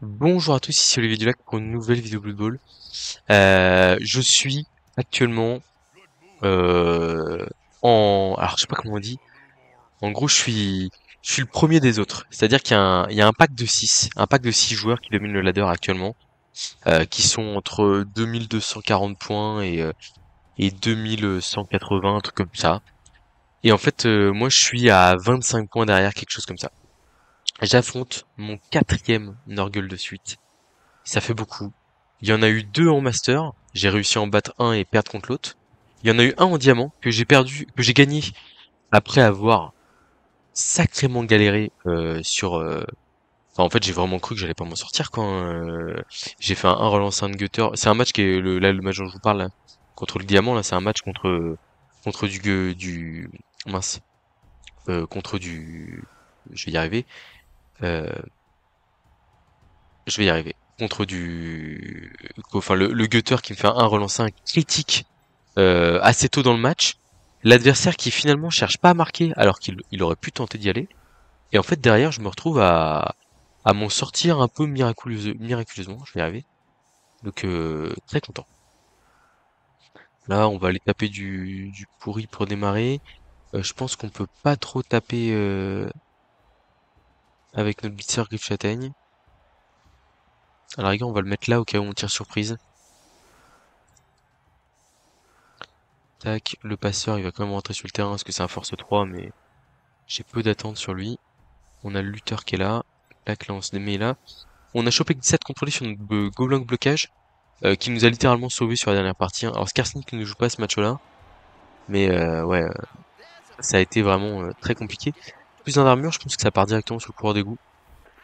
Bonjour à tous, ici Olivier Dulac pour une nouvelle vidéo Blood Bowl. Je suis actuellement euh, alors je sais pas comment on dit. En gros, je suis le premier des autres. C'est-à-dire qu'il y a un pack de 6, un pack de 6 joueurs qui dominent le ladder actuellement, qui sont entre 2240 points et 2180, un truc comme ça. Et en fait, moi, je suis à 25 points derrière, quelque chose comme ça. J'affronte mon quatrième Nurgle de suite. Ça fait beaucoup. Il y en a eu deux en master. J'ai réussi à en battre un et perdre contre l'autre. Il y en a eu un en diamant que j'ai perdu, que j'ai gagné après avoir sacrément galéré Enfin, en fait, j'ai vraiment cru que j'allais pas m'en sortir quand j'ai fait un relance un gutter. C'est un match qui est le match dont je vous parle là, contre le diamant là. C'est un match contre du mince contre du. Je vais y arriver. Euh, je vais y arriver. Contre enfin le gutter qui me fait un relancer un critique assez tôt dans le match. L'adversaire qui finalement cherche pas à marquer alors qu'il aurait pu tenter d'y aller. Et en fait derrière je me retrouve à m'en sortir un peu miraculeusement, je vais y arriver. Donc très content. Là on va aller taper du pourri pour démarrer. Je pense qu'on peut pas trop taper avec notre blitzer griffe châtaigne. À la rigueur on va le mettre là au cas où on tire surprise. Tac, le passeur il va quand même rentrer sur le terrain parce que c'est un force 3 mais j'ai peu d'attente sur lui. On a le lutteur qui est là. Là on se met là. On a chopé 17 contrôlés sur notre gobelin blocage, qui nous a littéralement sauvé sur la dernière partie, hein. Alors Skarsnik ne joue pas ce match-là, mais ouais, ça a été vraiment très compliqué. Plus d'un armure, je pense que ça part directement sur le coureur d'égout.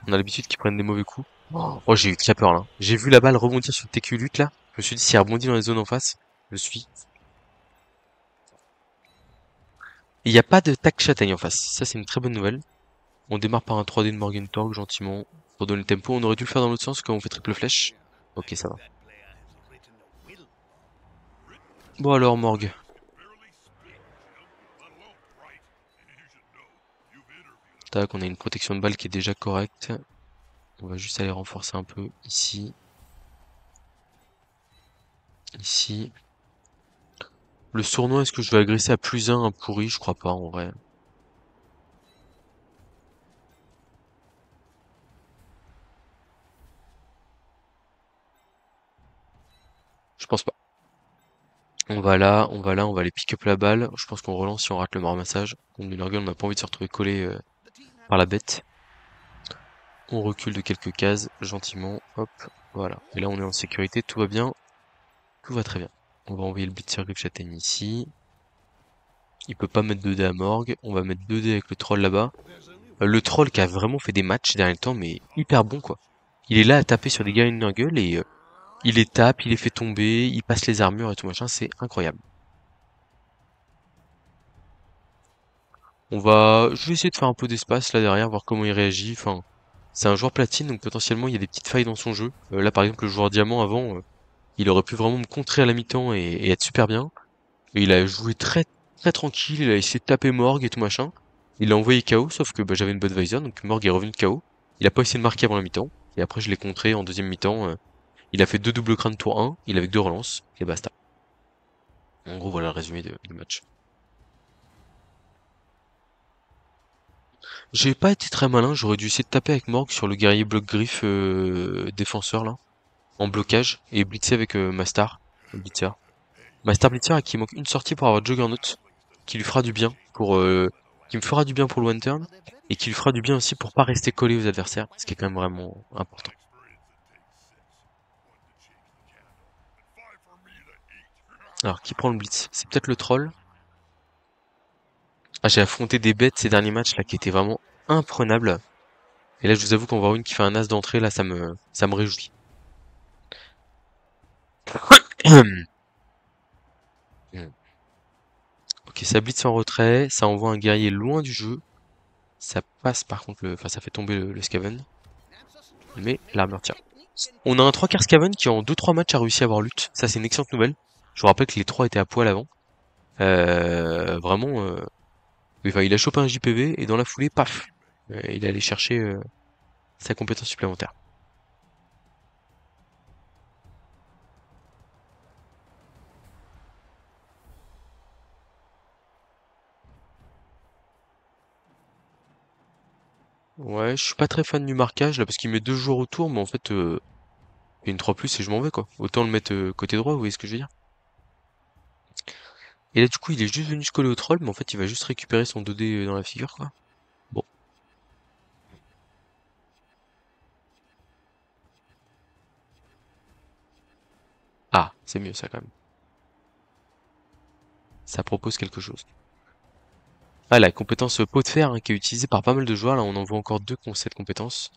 On a l'habitude qu'ils prennent des mauvais coups. Oh, j'ai eu très peur là. J'ai vu la balle rebondir sur le TQ lutte là. Je me suis dit si elle rebondit dans les zones en face, je suis. Il n'y a pas de tac châtaigne en face. Ça c'est une très bonne nouvelle. On démarre par un 3D de Morgentorg gentiment pour donner le tempo. On aurait dû le faire dans l'autre sens quand on fait triple flèche. Ok, ça va. Bon alors Morgue. Tac, on a une protection de balle qui est déjà correcte. On va juste aller renforcer un peu ici. Ici. Le sournois, est-ce que je vais agresser à +1 un pourri? Je crois pas en vrai. Je pense pas. On va aller pick up la balle. Je pense qu'on relance si on rate le ramassage. Contre du Nurgle, on n'a pas envie de se retrouver collé par la bête. On recule de quelques cases, gentiment. Hop, voilà. Et là, on est en sécurité, tout va bien. Tout va très bien. On va envoyer le blitzer grip châtaigne ici. Il peut pas mettre 2D à Morgue. On va mettre 2D avec le troll là-bas. Le troll qui a vraiment fait des matchs ces derniers temps, mais hyper bon quoi. Il est là à taper sur des gars Nurgle et il les tape, il les fait tomber, il passe les armures et tout machin, c'est incroyable. Je vais essayer de faire un peu d'espace là derrière, voir comment il réagit. Enfin, c'est un joueur platine, donc potentiellement il y a des petites failles dans son jeu. Là par exemple, le joueur diamant avant, il aurait pu vraiment me contrer à la mi-temps et être super bien. Et il a joué très très tranquille, il a essayé de taper Morgue et tout machin. Il l'a envoyé KO, sauf que bah, j'avais une bonne visor, donc Morgue est revenu de KO. Il a pas essayé de marquer avant la mi-temps. Et après je l'ai contré en deuxième mi-temps. Il a fait deux doubles crânes tour 1, il avait que deux relances, et basta. En gros voilà le résumé du match. J'ai pas été très malin, j'aurais dû essayer de taper avec Morgue sur le guerrier bloc griffe défenseur là, en blocage, et blitzer avec Mastar, le blitzer. Mastar blitzer à qui il manque une sortie pour avoir Juggernaut, qui lui fera du bien qui me fera du bien pour le one turn, et qui lui fera du bien aussi pour pas rester collé aux adversaires, ce qui est quand même vraiment important. Alors qui prend le blitz? C'est peut-être le troll. Ah, j'ai affronté des bêtes ces derniers matchs là qui étaient vraiment imprenables. Et là je vous avoue qu'en voir une qui fait un as d'entrée là ça me réjouit. Ok, ça blitz en retrait, ça envoie un guerrier loin du jeu. Ça passe par contre enfin ça fait tomber le Skaven. Mais l'armure tient. On a un 3 quarts Skaven qui en 2-3 matchs a réussi à avoir lutte. Ça c'est une excellente nouvelle. Je vous rappelle que les 3 étaient à poil avant. Vraiment, enfin, il a chopé un JPV et dans la foulée, paf, il est allé chercher sa compétence supplémentaire. Ouais, je suis pas très fan du marquage là parce qu'il met 2 joueurs autour, mais en fait, il y a une 3+ et je m'en vais quoi. Autant le mettre côté droit, vous voyez ce que je veux dire? Et là, du coup, il est juste venu se coller au troll, mais en fait, il va juste récupérer son 2D dans la figure quoi. Bon. Ah, c'est mieux ça quand même. Ça propose quelque chose. Ah, la compétence pot de fer hein, qui est utilisée par pas mal de joueurs. Là, on en voit encore deux qui ont cette compétence.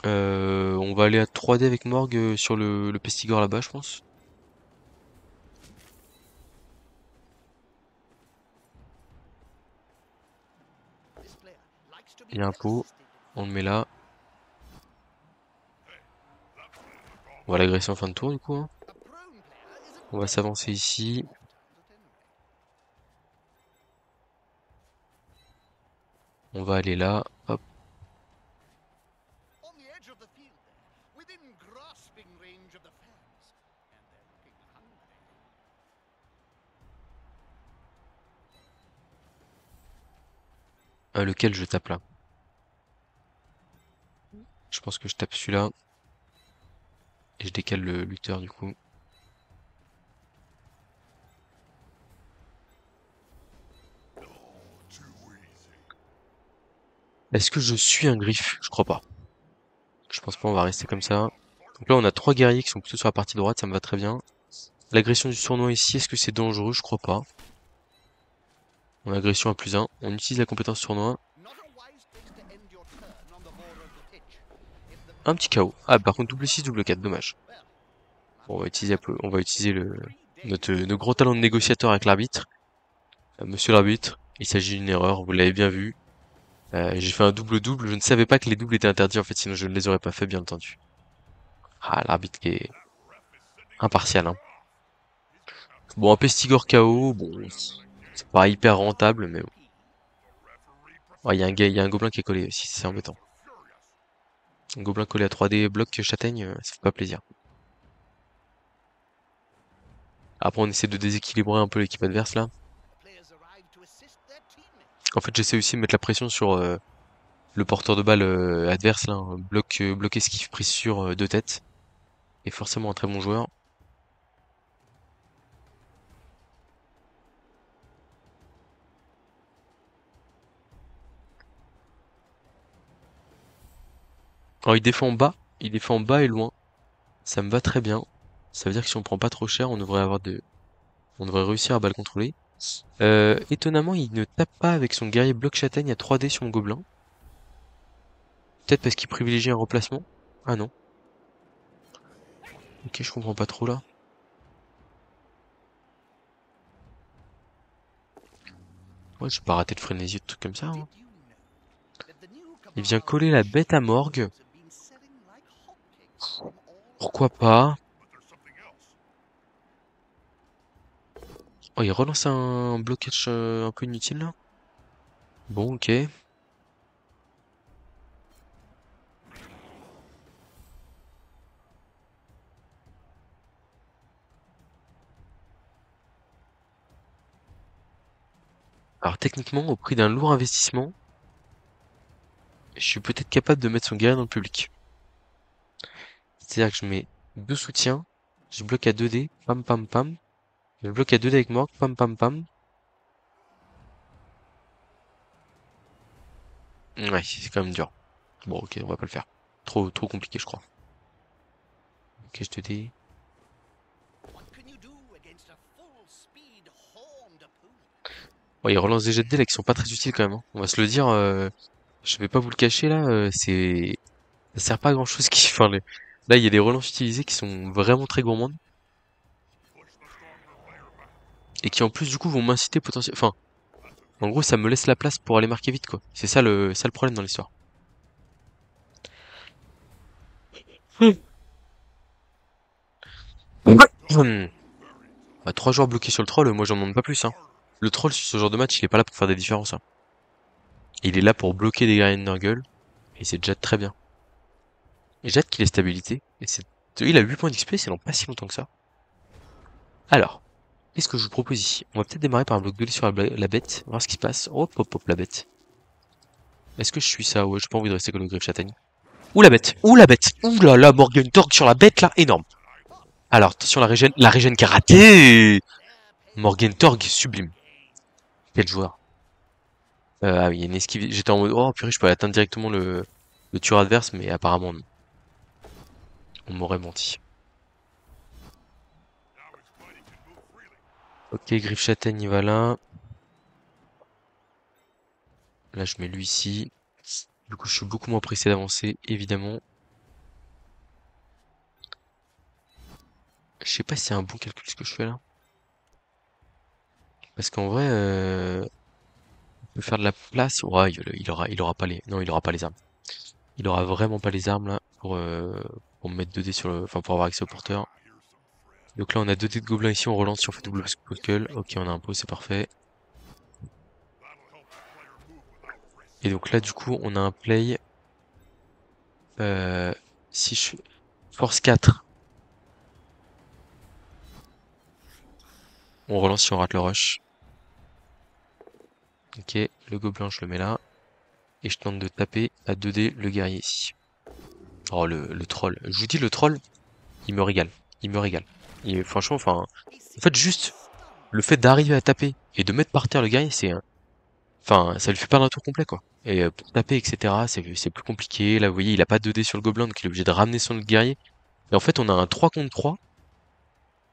On va aller à 3D avec Morgue sur le Pestigore là-bas, je pense. Il y a un pot. On le met là. On va l'agresser en fin de tour du coup. Hein. On va s'avancer ici. On va aller là. Hop. Lequel je tape là? Je pense que je tape celui-là. Et je décale le lutteur du coup. Est-ce que je suis un griffe? Je crois pas. Je pense pas, on va rester comme ça. Donc là, on a 3 guerriers qui sont plutôt sur la partie droite, ça me va très bien. L'agression du sournois ici, est-ce que c'est dangereux? Je crois pas. On a agression à +1. On utilise la compétence sournois. Un petit KO. Ah, par contre, double 6, double 4, dommage. Bon, on va utiliser notre gros talent de négociateur avec l'arbitre. Monsieur l'arbitre, il s'agit d'une erreur, vous l'avez bien vu. J'ai fait un double-double, je ne savais pas que les doubles étaient interdits en fait, sinon je ne les aurais pas fait bien entendu. Ah, l'arbitre qui est impartial, hein. Bon, un Pestigore KO, bon, c'est pas hyper rentable, mais bon. Ouais, il y a un gobelin qui est collé aussi, c'est embêtant. Un gobelin collé à 3D, bloc châtaigne, ça fait pas plaisir. Après, on essaie de déséquilibrer un peu l'équipe adverse là. En fait, j'essaie aussi de mettre la pression sur le porteur de balle adverse là, un bloc esquive prise sur 2 têtes. Et forcément un très bon joueur. Alors il défend bas et loin. Ça me va très bien. Ça veut dire que si on prend pas trop cher, on devrait réussir à balle contrôler. Étonnamment, il ne tape pas avec son guerrier bloc châtaigne à 3D sur mon gobelin. Peut-être parce qu'il privilégie un remplacement. Ah non. Ok, je comprends pas trop là. Ouais, je vais pas rater de frénésie ou de trucs comme ça. Hein. Il vient coller la bête à Morgue. Pourquoi pas? Oh, il relance un blocage un peu inutile là. Bon, ok. Alors techniquement, au prix d'un lourd investissement, je suis peut-être capable de mettre son guerrier dans le public. C'est-à-dire que je mets 2 soutiens, je bloque à 2D, pam pam pam, je bloque à 2D avec Morgue, pam pam pam. Ouais, c'est quand même dur. Bon, ok, on va pas le faire. Trop compliqué, je crois. Ok, je te dis. Bon, il relance des jets de dés là qui sont pas très utiles quand même. Hein. On va se le dire, je vais pas vous le cacher là, ça sert pas à grand chose qui. Enfin, là, il y a des relances utilisées qui sont vraiment très gourmandes. Et qui en plus du coup vont m'inciter potentiellement. Enfin, en gros, ça me laisse la place pour aller marquer vite quoi. C'est ça le problème dans l'histoire. Hmm. Bah, 3 joueurs bloqués sur le troll, moi j'en demande pas plus. Hein. Le troll sur ce genre de match, il est pas là pour faire des différences. Hein. Il est là pour bloquer des guerriers de Nurgle. Et c'est déjà très bien. Et j'ai hâte qu'il ait stabilité. Et c'est. Il a 8 points d'XP, c'est dans pas si longtemps que ça. Alors. Qu'est-ce que je vous propose ici? On va peut-être démarrer par un bloc de lit sur la bête, voir ce qui se passe. Hop, hop, hop, la bête. Est-ce que je suis ça? Ouais, j'ai pas envie de rester que le griffe châtaigne. Ouh la bête! Ouh la bête! Ouh là là, Morgan Torg sur la bête là, énorme! Alors, attention la régène karaté! Morgan Torg, sublime. Quel joueur. Ah oui, il y a une esquive. J'étais en mode, oh purée, je peux atteindre directement le tueur adverse, mais apparemment non. On m'aurait menti. Ok, griffe châtaigne, il va là. Là, je mets lui ici. Du coup, je suis beaucoup moins pressé d'avancer, évidemment. Je sais pas si c'est un bon calcul ce que je fais là. Parce qu'en vrai, on peut faire de la place. Ouais, il aura pas les. Non, il aura pas les armes. Il aura vraiment pas les armes là pour me mettre 2 dés sur le. Enfin pour avoir accès au porteur. Donc là on a 2 dés de gobelins ici, on relance si on fait double buckle. Ok, on a un pot, c'est parfait. Et donc là du coup on a un play. Euh, si je fais force 4, on relance si on rate le rush. Ok, le gobelin je le mets là. Et je tente de taper à 2 dés le guerrier ici. Oh le troll. Je vous dis le troll, il me régale. Il me régale. Et franchement, enfin. En fait juste le fait d'arriver à taper et de mettre par terre le guerrier, enfin, ça lui fait perdre un tour complet, quoi. Et pour taper, etc., c'est plus compliqué. Là, vous voyez, il a pas 2 dés sur le gobelin, donc il est obligé de ramener son guerrier. Et en fait, on a un 3 contre 3,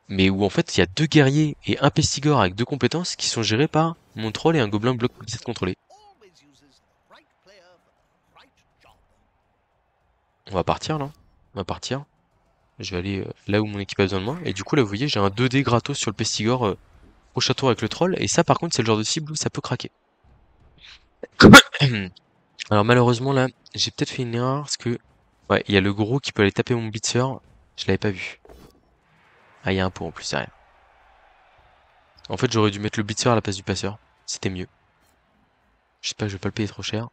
mais où en fait, il y a 2 guerriers et un pestigore avec 2 compétences qui sont gérés par mon troll et un gobelin bloc de contrôlé. On va partir, là. On va partir. Je vais aller là où mon équipe a besoin de moi. Et du coup, là, vous voyez, j'ai un 2 dés gratos sur le pestigore au château avec le troll. Et ça, par contre, c'est le genre de cible où ça peut craquer. Alors malheureusement là, j'ai peut-être fait une erreur parce que ouais, il y a le gros qui peut aller taper mon blitzer. Je l'avais pas vu. Ah, il y a un pot en plus derrière. En fait, j'aurais dû mettre le blitzer à la place du passeur. C'était mieux. Je sais pas, je vais pas le payer trop cher.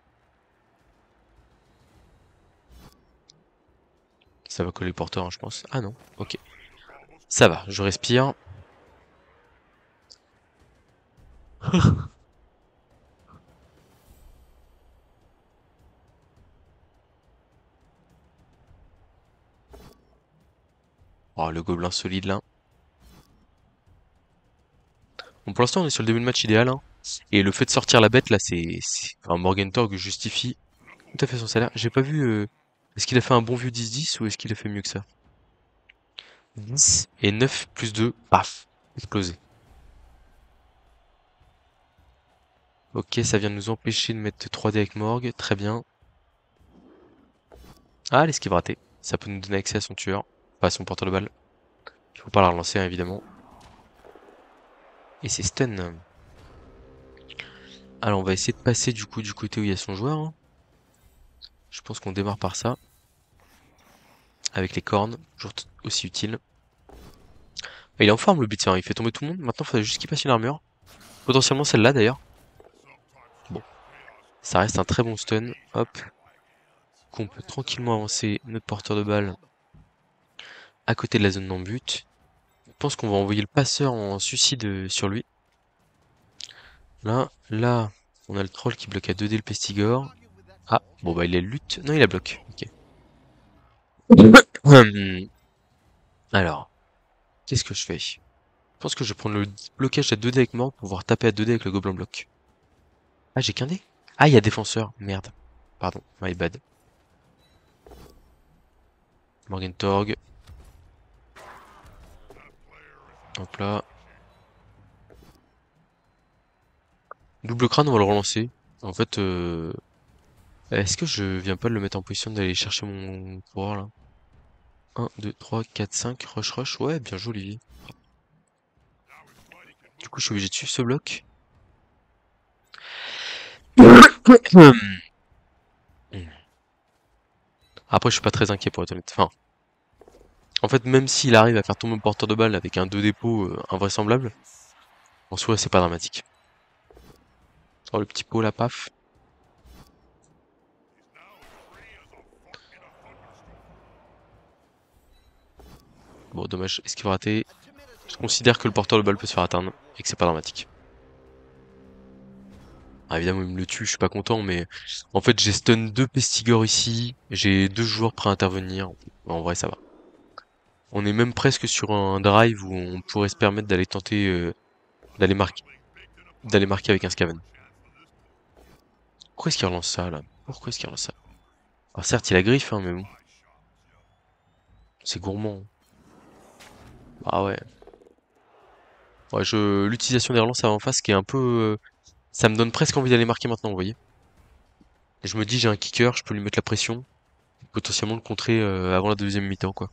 Ça va coller le porteur, hein, je pense. Ah non, ok. Ça va, je respire. Oh, le gobelin solide là. Bon, pour l'instant, on est sur le début de match idéal, hein. Et le fait de sortir la bête là, enfin, Morgan Torg justifie tout à fait son salaire. J'ai pas vu. Est-ce qu'il a fait un bon vieux 10-10 ou est-ce qu'il a fait mieux que ça? 10 et 9 plus 2, paf, explosé. Ok, ça vient de nous empêcher de mettre 3D avec Morgue, très bien. Ah, l'esquive ratée. Ça peut nous donner accès à son tueur, pas à son porteur de balle. Il faut pas la relancer, hein, évidemment. Et c'est stun. Alors, on va essayer de passer du coup du côté où il y a son joueur, hein. Je pense qu'on démarre par ça. Avec les cornes, toujours aussi utile. Il est en forme le beat, hein. Il fait tomber tout le monde. Maintenant, il faudrait juste qu'il passe une armure. Potentiellement celle-là d'ailleurs. Bon, ça reste un très bon stun. Hop. Qu'on peut tranquillement avancer notre porteur de balle à côté de la zone d'en-but. Je pense qu'on va envoyer le passeur en suicide sur lui. Là, on a le troll qui bloque à 2D le pestigore. Ah, bon bah il est lutte. Non, il a bloqué. Ok. Alors, qu'est-ce que je fais? Je pense que je vais prendre le blocage à 2D avec moi pour pouvoir taper à 2D avec le gobelin bloc. Ah, j'ai qu'un dé? Ah, il y a défenseur. Merde. Pardon, my bad. Morgan Torg. Hop là. Double crâne, on va le relancer. En fait, est-ce que je viens pas de le mettre en position d'aller chercher mon pouvoir là? 1, 2, 3, 4, 5, rush rush. Ouais, bien joué Olivier. Du coup, je suis obligé de suivre ce bloc. Après, je suis pas très inquiet pour être honnête. Enfin, en fait, même s'il arrive à faire tomber mon porteur de balle avec un 2 dépôt invraisemblable, en soi, c'est pas dramatique. Oh, le petit pot là, paf. Bon, dommage. Est-ce qu'il va rater? Je considère que le porteur de balle peut se faire atteindre et que c'est pas dramatique. Alors évidemment, il me le tue, je suis pas content, mais en fait, j'ai stun 2 Pestigor ici, j'ai 2 joueurs prêts à intervenir. En vrai, ça va. On est même presque sur un drive où on pourrait se permettre d'aller tenter d'aller marquer avec un Scaven. Pourquoi est-ce qu'il relance ça là? Pourquoi est-ce qu'il relance ça? Alors certes, il a griffe, hein, mais bon, c'est gourmand. Ah ouais. Ouais, l'utilisation des relances avant face qui est un peu, ça me donne presque envie d'aller marquer maintenant, vous voyez. Et je me dis, j'ai un kicker, je peux lui mettre la pression, potentiellement le contrer avant la deuxième mi-temps, quoi.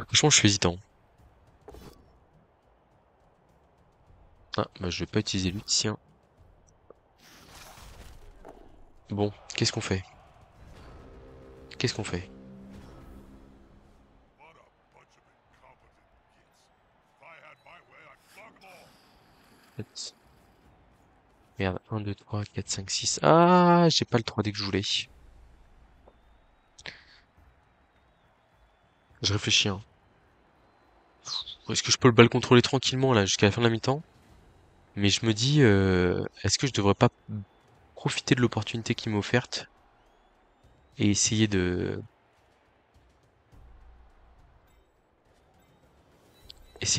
Franchement, je suis hésitant. Ah, bah je vais pas utiliser Lucien. Bon, qu'est-ce qu'on fait? Qu'est-ce qu'on fait? Peut-être- Merde, 1, 2, 3, 4, 5, 6. Ah, j'ai pas le 3D que je voulais. Je réfléchis, hein. Est-ce que je peux le bal contrôler tranquillement là jusqu'à la fin de la mi-temps? Mais je me dis, est-ce que je devrais pas profiter de l'opportunité qui m'est offerte et essayer de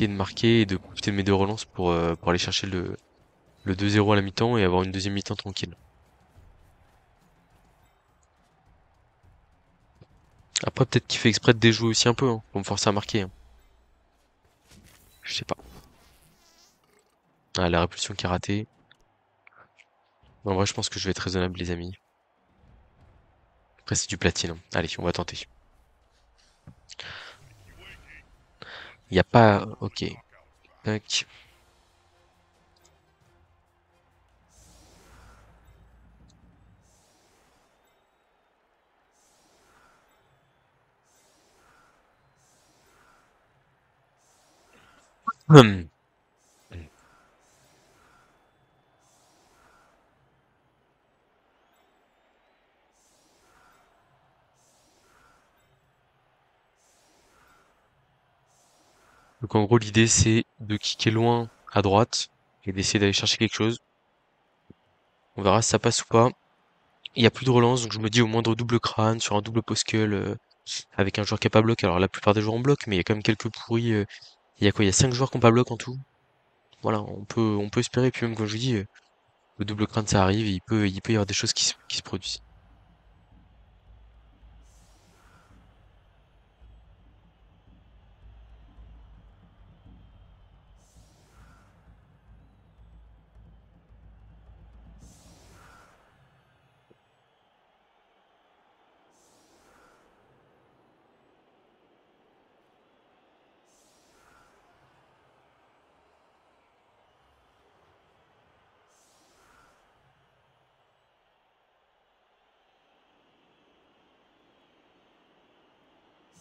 marquer et de profiter de mes 2 relances pour aller chercher le 2-0 à la mi-temps et avoir une deuxième mi-temps tranquille. Après, peut-être qu'il fait exprès de déjouer aussi un peu, hein, pour me forcer à marquer, hein. Je sais pas. Ah, la répulsion qui est ratée. En vrai, je pense que je vais être raisonnable, les amis. Après, c'est du platine, hein. Allez, on va tenter. Il y a pas... Ok. Tac. Hum. Donc en gros, l'idée, c'est de kicker loin à droite et d'essayer d'aller chercher quelque chose. On verra si ça passe ou pas. Il y a plus de relance, donc je me dis au moindre double crâne, sur un double poskel, avec un joueur qui a pas bloc. Alors la plupart des joueurs en bloc, mais il y a quand même quelques pourris. Il y a quoi? Il y a 5 joueurs qui ont pas bloc en tout. Voilà, on peut espérer. Puis même, comme je vous dis, le double crâne, ça arrive, et il peut y avoir des choses qui se produisent.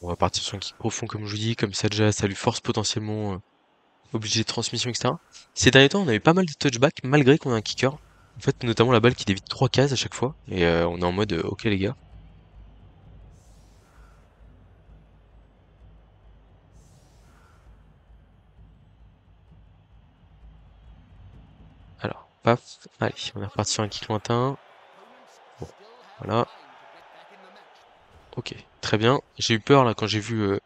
On va partir sur un kick profond, comme je vous dis, comme ça déjà, ça lui force potentiellement obligé de transmission, etc. Ces derniers temps, on a eu pas mal de touchback, malgré qu'on a un kicker. En fait, notamment la balle qui dévie 3 cases à chaque fois, et on est en mode, ok les gars. Alors, paf, allez, on est reparti sur un kick lointain. Bon, voilà, ok, très bien. J'ai eu peur là quand j'ai vu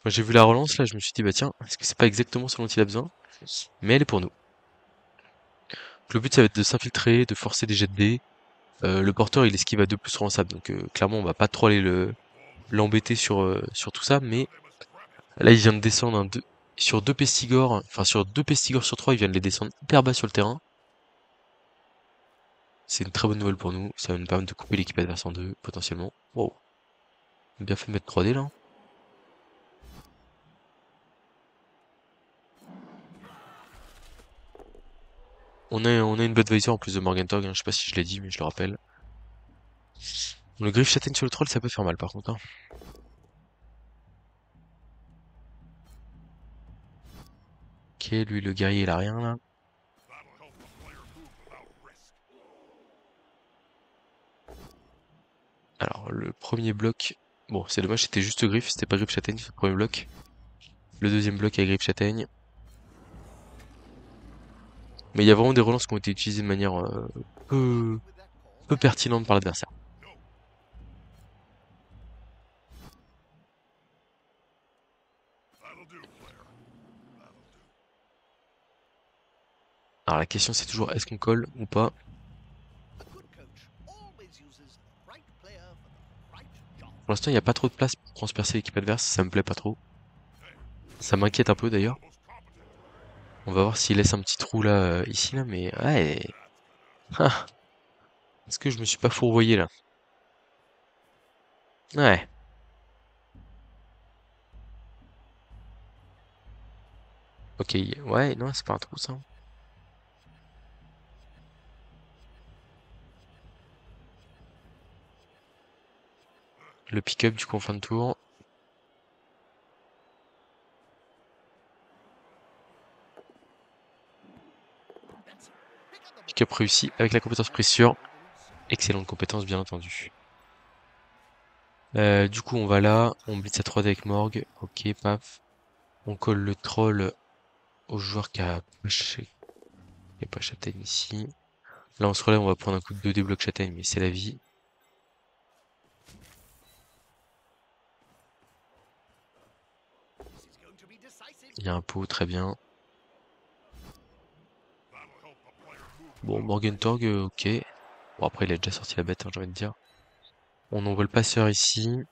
la relance là, je me suis dit bah tiens, est-ce que c'est pas exactement ce dont il a besoin? Mais elle est pour nous. Donc, le but ça va être de s'infiltrer, de forcer des jets de dés. Le porteur il esquive à 2 plus relançable, donc clairement on va pas trop aller l'embêter sur tout ça, mais là il vient de descendre sur 2 pestigors, enfin sur 2 pestigors sur 3, il vient de les descendre hyper bas sur le terrain. C'est une très bonne nouvelle pour nous, ça va nous permettre de couper l'équipe adverse en deux, potentiellement. Wow, bien fait de mettre 3D là. On a une Bloodvisor en plus de Morgantog, hein, je sais pas si je l'ai dit, mais je le rappelle. Le griffe châtaigne sur le troll, ça peut faire mal par contre, hein. Ok, lui le guerrier il a rien là. Alors le premier bloc, bon c'est dommage, c'était juste griffe, c'était pas griffe châtaigne, ce premier bloc. le deuxième bloc avec griffe châtaigne. Mais il y a vraiment des relances qui ont été utilisées de manière peu, peu pertinente par l'adversaire. Alors la question c'est toujours est-ce qu'on colle ou pas? Pour l'instant il n'y a pas trop de place pour transpercer l'équipe adverse, ça me plaît pas trop. Ça m'inquiète un peu d'ailleurs. On va voir s'il laisse un petit trou là, ici là, mais ouais. Ah, est-ce que je me suis pas fourvoyé là? Ouais. Ok, ouais, non, c'est pas un trou ça. Le pick-up du coup en fin de tour. Pick-up réussi avec la compétence prise sur. Excellente compétence bien entendu. Du coup on va là, on blitz à 3D avec Morgue. Ok, paf. On colle le troll au joueur qui a pas châtaigne ici. Là on se relève, on va prendre un coup de 2D bloc châtaigne, mais c'est la vie. Il y a un pot, très bien. Bon, Morgentorg, ok. Bon, après, il a déjà sorti la bête, hein, j'ai envie de dire. On envoie le passeur ici.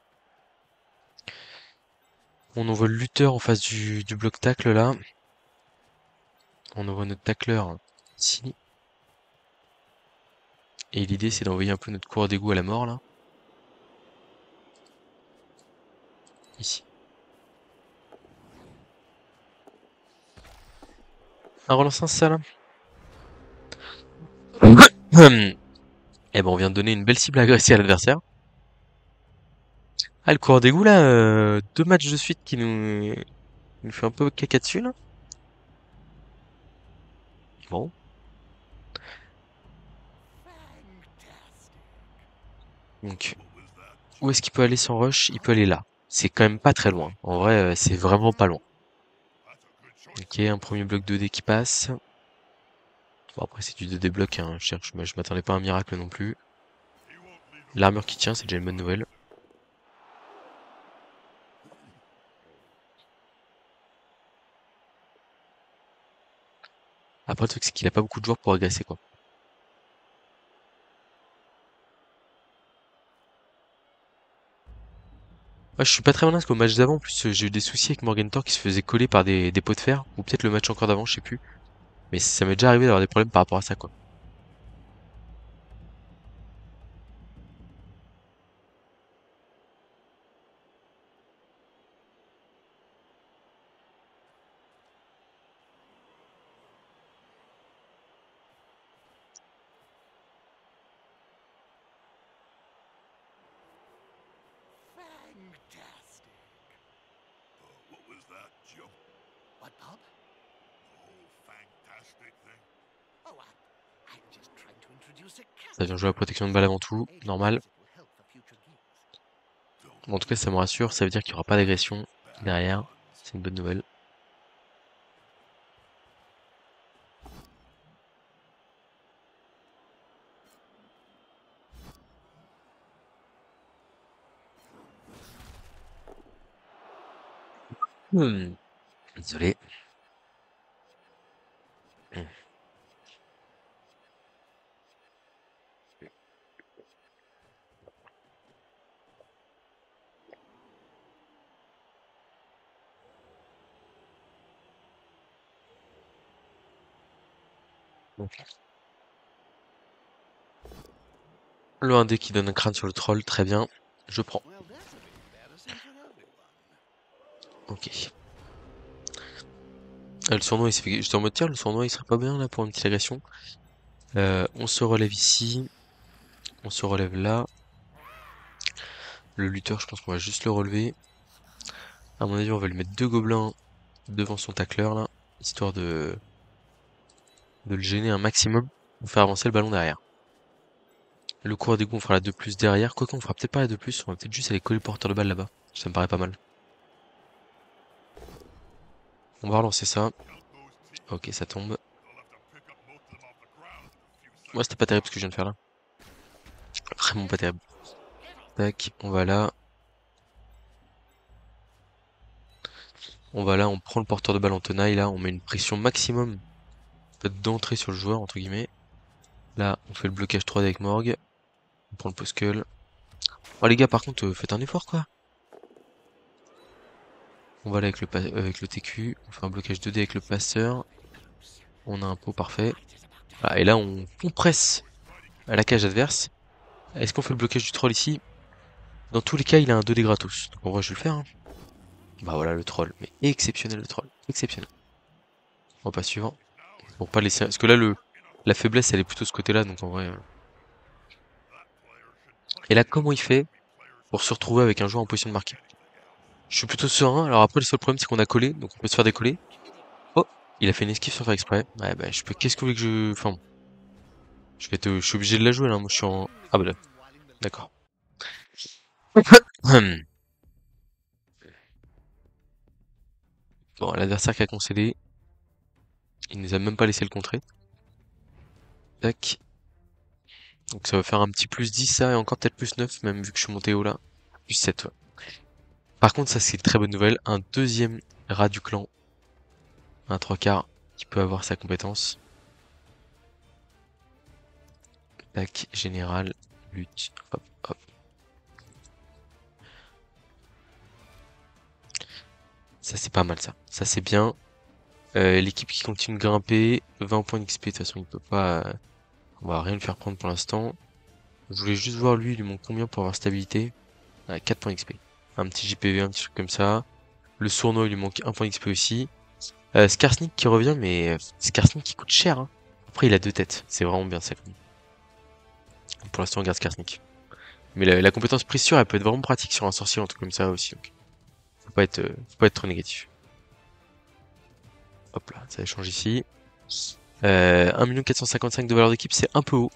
On envoie le lutteur en face du bloc tacle, là. On envoie notre tacleur ici. Et l'idée, c'est d'envoyer un peu notre coureur d'égout à la mort, là. Ici. Un relançant, ça, là. Eh ben, on vient de donner une belle cible agressive à l'adversaire. Ah, le coureur d'égout, là, 2 matchs de suite qui nous fait un peu caca dessus, là. Bon. Donc, où est-ce qu'il peut aller sans rush? Il peut aller là. C'est quand même pas très loin. En vrai, c'est vraiment pas loin. Ok, un premier bloc 2D qui passe. Bon, après, c'est du 2D bloc, hein. Je m'attendais pas à un miracle non plus. L'armure qui tient, c'est déjà une bonne nouvelle. Après, le truc, c'est qu'il a pas beaucoup de joueurs pour agresser, quoi. Ouais, je suis pas très malin parce qu'au match d'avant, en plus, j'ai eu des soucis avec Morgentor qui se faisait coller par des pots de fer. Ou peut-être le match encore d'avant, je sais plus. Mais ça m'est déjà arrivé d'avoir des problèmes par rapport à ça, quoi. Ça vient jouer la protection de balle avant tout, normal. Bon, en tout cas, ça me rassure, ça veut dire qu'il y aura pas d'agression derrière. C'est une bonne nouvelle. Désolé. Le 1D qui donne un crâne sur le troll, très bien. Je prends. Ok. Le sournois, il s'est fait... J'étais en mode, tiens, le sournois, il serait pas bien, là, pour une petite agression. On se relève ici. On se relève là. Le lutteur, je pense qu'on va juste le relever. À mon avis, on va lui mettre 2 gobelins devant son tacleur, là. Histoire de le gêner un maximum. Pour faire avancer le ballon derrière. Le coureur d'égout, on fera la 2+ derrière. Quoique, on fera peut-être pas la 2+, on va peut-être juste aller coller le porteur de balle là-bas. Ça me paraît pas mal. On va relancer ça. Ok, ça tombe. Ouais, c'était pas terrible ce que je viens de faire là. Vraiment pas terrible. Tac, on va là. On va là, on prend le porteur de balle en tenaille, là, on met une pression maximum d'entrée sur le joueur, entre guillemets. Là, on fait le blocage 3D avec Morgue. On prend le post-cull. Oh les gars, par contre, faites un effort, quoi. On va là avec le TQ. On fait un blocage 2D avec le passeur. On a un pot parfait. Voilà, et là, on presse à la cage adverse. Est-ce qu'on fait le blocage du troll ici? Dans tous les cas, il a un 2D gratos. Donc en vrai, je vais le faire, hein. Bah voilà, le troll. Mais exceptionnel, le troll. Exceptionnel. On va pas suivre. Pour pas laisser... Parce que là, la faiblesse, elle est plutôt de ce côté-là, donc en vrai... Et là, comment il fait pour se retrouver avec un joueur en position de marquer? Je suis plutôt serein. Alors après, le seul problème, c'est qu'on a collé, donc on peut se faire décoller. Oh, il a fait une esquive sans faire exprès. Ouais, bah, je peux. Qu'est-ce que vous voulez que je. Enfin, je suis obligé de la jouer là. Moi, je suis en. Ah bah là, d'accord. Bon, l'adversaire qui a concédé, il nous a même pas laissé le contrer. Tac. Donc ça va faire un petit plus 10 ça, et encore peut-être plus 9, même vu que je suis monté haut là. Plus 7, ouais. Par contre, ça c'est une très bonne nouvelle. Un deuxième rat du clan. Un 3/4 qui peut avoir sa compétence. Tac, général, lutte. Hop, hop. Ça c'est pas mal ça. Ça c'est bien. L'équipe qui continue de grimper, 20 points d'XP, de toute façon il peut pas... on va rien lui faire prendre pour l'instant. Je voulais juste voir lui, il lui manque combien pour avoir stabilité. 4 points d'XP. Un petit JPV, un petit truc comme ça. Le sournois il lui manque 1 point d'XP aussi. Skarsnik qui revient, mais Skarsnik qui coûte cher, hein. Après il a 2 têtes, c'est vraiment bien ça. Pour l'instant on garde Skarsnik. Mais la compétence prise sûre, elle peut être vraiment pratique sur un sorcier, un truc comme ça aussi. Donc. Faut pas être trop négatif. Hop là, ça échange ici. 1 455 000 de valeur d'équipe, c'est un peu haut.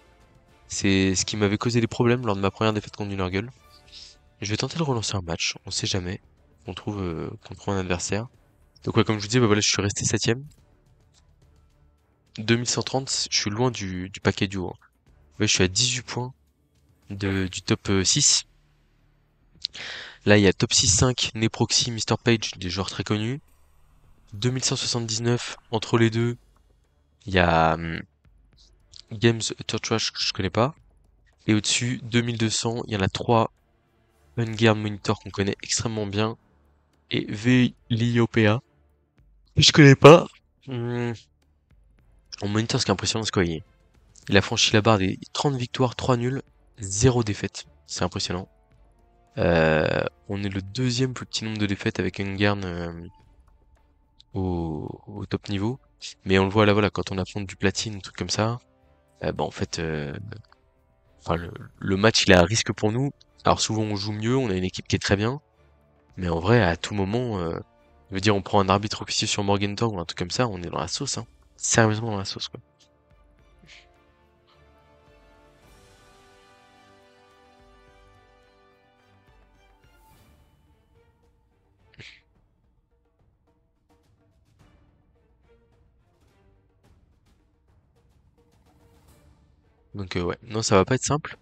C'est ce qui m'avait causé des problèmes lors de ma première défaite contre Nurgle. Je vais tenter de relancer un match, on sait jamais. Qu'on trouve un adversaire. Donc ouais, comme je vous disais, bah voilà, je suis resté 7ème. 2130, je suis loin du paquet du haut, hein. Ouais, je suis à 18 points du top 6. Là, il y a top 6-5, Neproxy, Mr. Page, des joueurs très connus. 2179, entre les deux, il y a Games Trash que je connais pas. Et au-dessus, 2200, il y en a 3 Ungeared Monitor qu'on connaît extrêmement bien. Et VLIOPA, que je connais pas. En Monitor, ce qui est impressionnant, c'est quoi? Il a franchi la barre des 30 victoires, 3 nuls, 0 défaites. C'est impressionnant. On est le deuxième plus petit nombre de défaites avec Ungeared au top niveau. Mais on le voit là, voilà, quand on affronte du platine, un truc comme ça, bah en fait, enfin, le match il est à risque pour nous. Alors souvent on joue mieux, on a une équipe qui est très bien, mais en vrai à tout moment, je veux dire on prend un arbitre officier sur Morgenthau ou un truc comme ça, on est dans la sauce, hein. Sérieusement dans la sauce quoi. Donc ouais, non ça va pas être simple.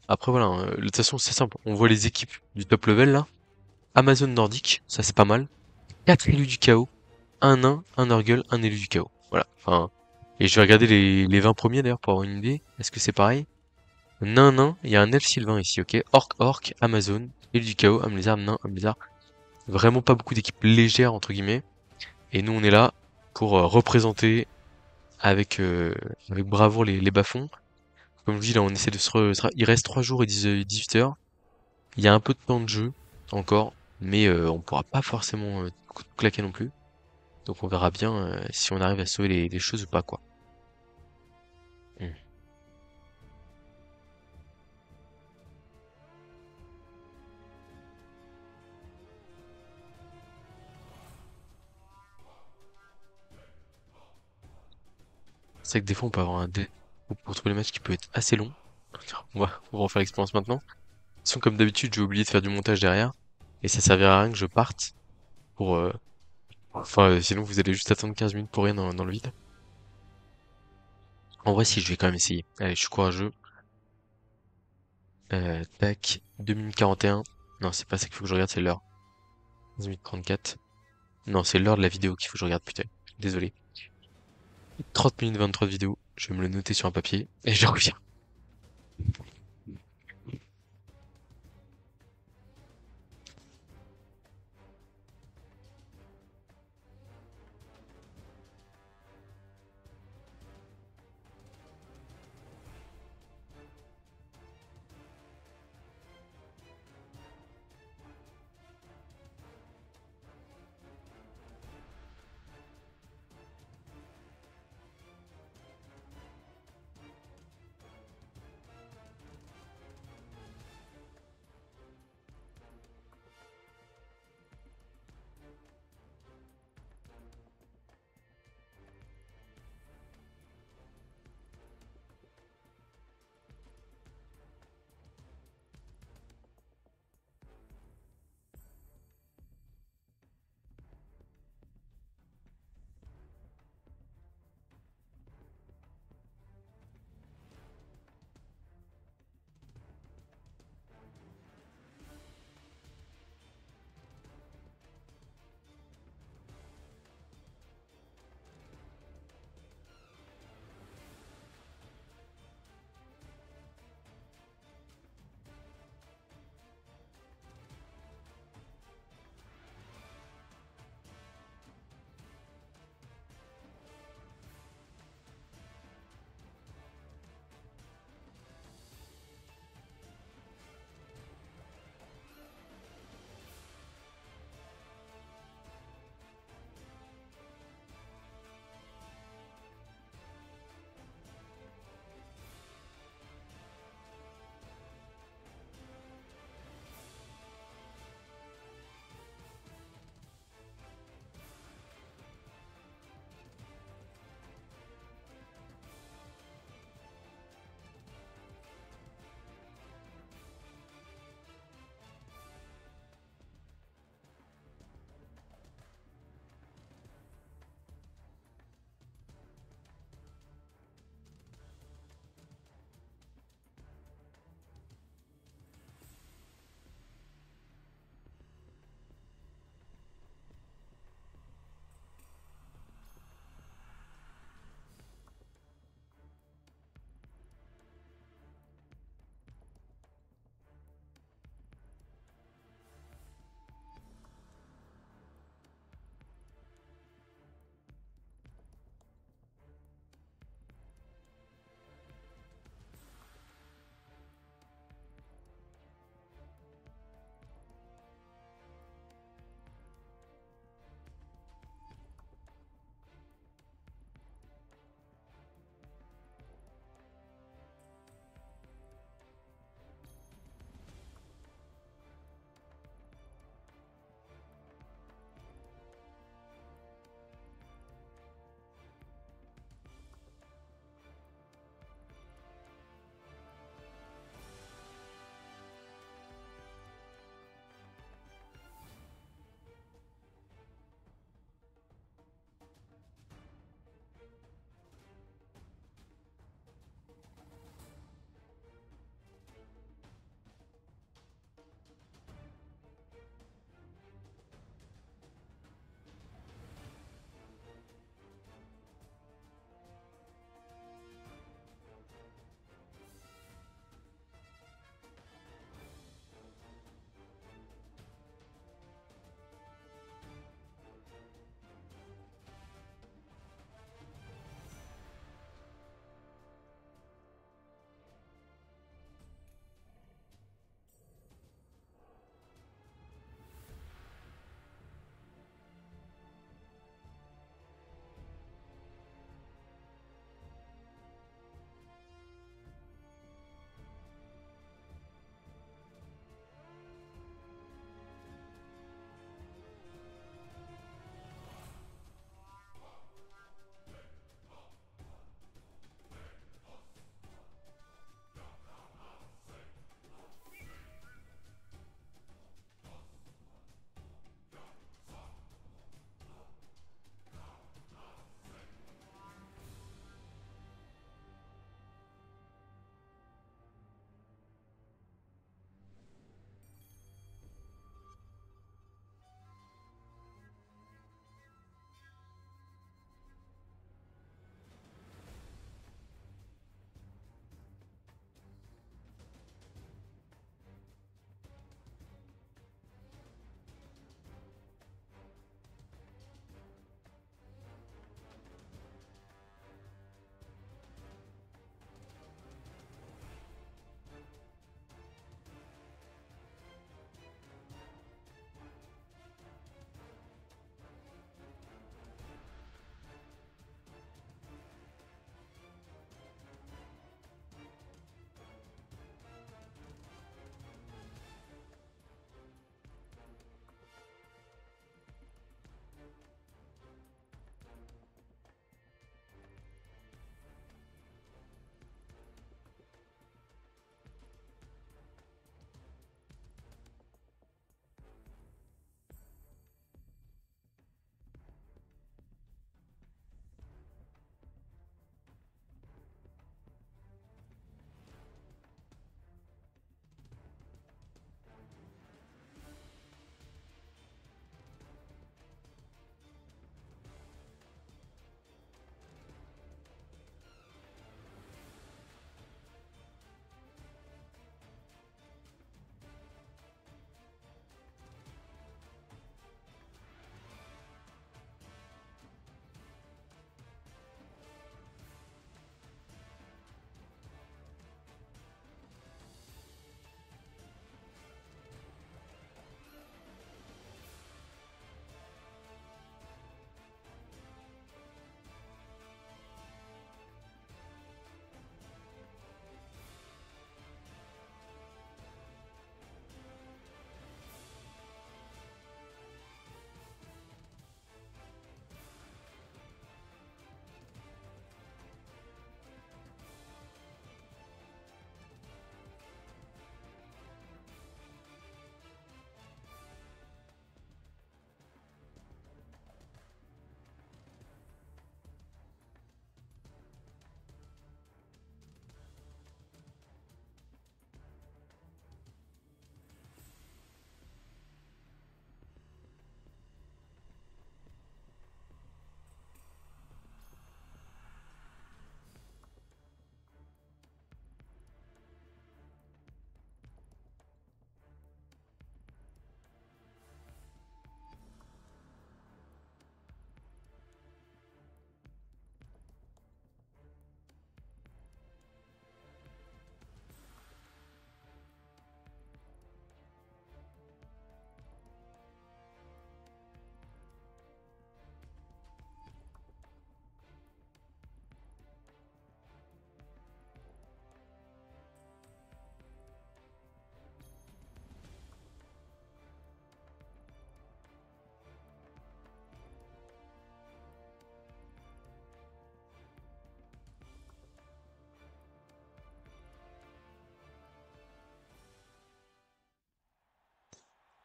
Après voilà, hein, de toute façon c'est simple, on voit les équipes du top level là. Amazon Nordique, ça c'est pas mal. 4 élus du chaos, un nain, un Nurgle, un élu du chaos. Voilà, enfin... Et je vais regarder les 20 premiers d'ailleurs pour avoir une idée. Est-ce que c'est pareil? Nain, il y a un elfe sylvain ici, ok? Orc, Amazon, élu du chaos, homme lézard, nain, homme lézard. Vraiment pas beaucoup d'équipes légères entre guillemets. Et nous on est là pour représenter avec bravoure les bas-fonds. Comme je vous dis là on essaie de il reste 3 jours et 18 heures. Il y a un peu de temps de jeu encore, mais on pourra pas forcément tout claquer non plus. Donc on verra bien si on arrive à sauver les choses ou pas quoi. Hmm. C'est vrai que des fois on peut avoir un dé pour trouver les matchs qui peut être assez long. On va en faire l'expérience maintenant. De toute façon, comme d'habitude, j'ai oublié de faire du montage derrière. Et ça servira à rien que je parte pour Enfin, sinon vous allez juste attendre 15 minutes pour rien dans le vide. En vrai, si, je vais quand même essayer. Allez, je suis courageux. Tac, 2 minutes 41. Non, c'est pas ça qu'il faut que je regarde, c'est l'heure. 15 minutes 34. Non, c'est l'heure de la vidéo qu'il faut que je regarde, putain. Désolé. 30 minutes 23 de vidéo. Je vais me le noter sur un papier et je reviens.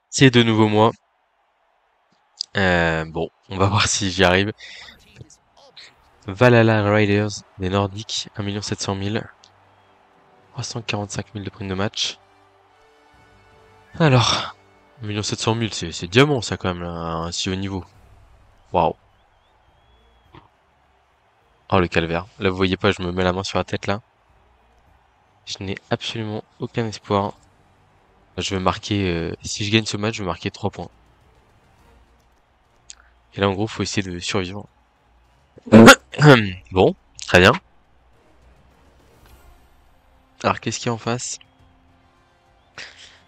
C'est de nouveau moi. Bon, on va voir si j'y arrive. Valhalla Riders des Nordiques, 1 700 000. 345 000 de prime de match. Alors, 1 700 000, c'est diamant ça quand même, là, à un si haut niveau. Waouh. Oh le calvaire. Là vous voyez pas, je me mets la main sur la tête là. Je n'ai absolument aucun espoir. Je vais marquer, si je gagne ce match, je vais marquer 3 points. Et là en gros, faut essayer de survivre. Bon, très bien. Alors qu'est-ce qu'il y a en face?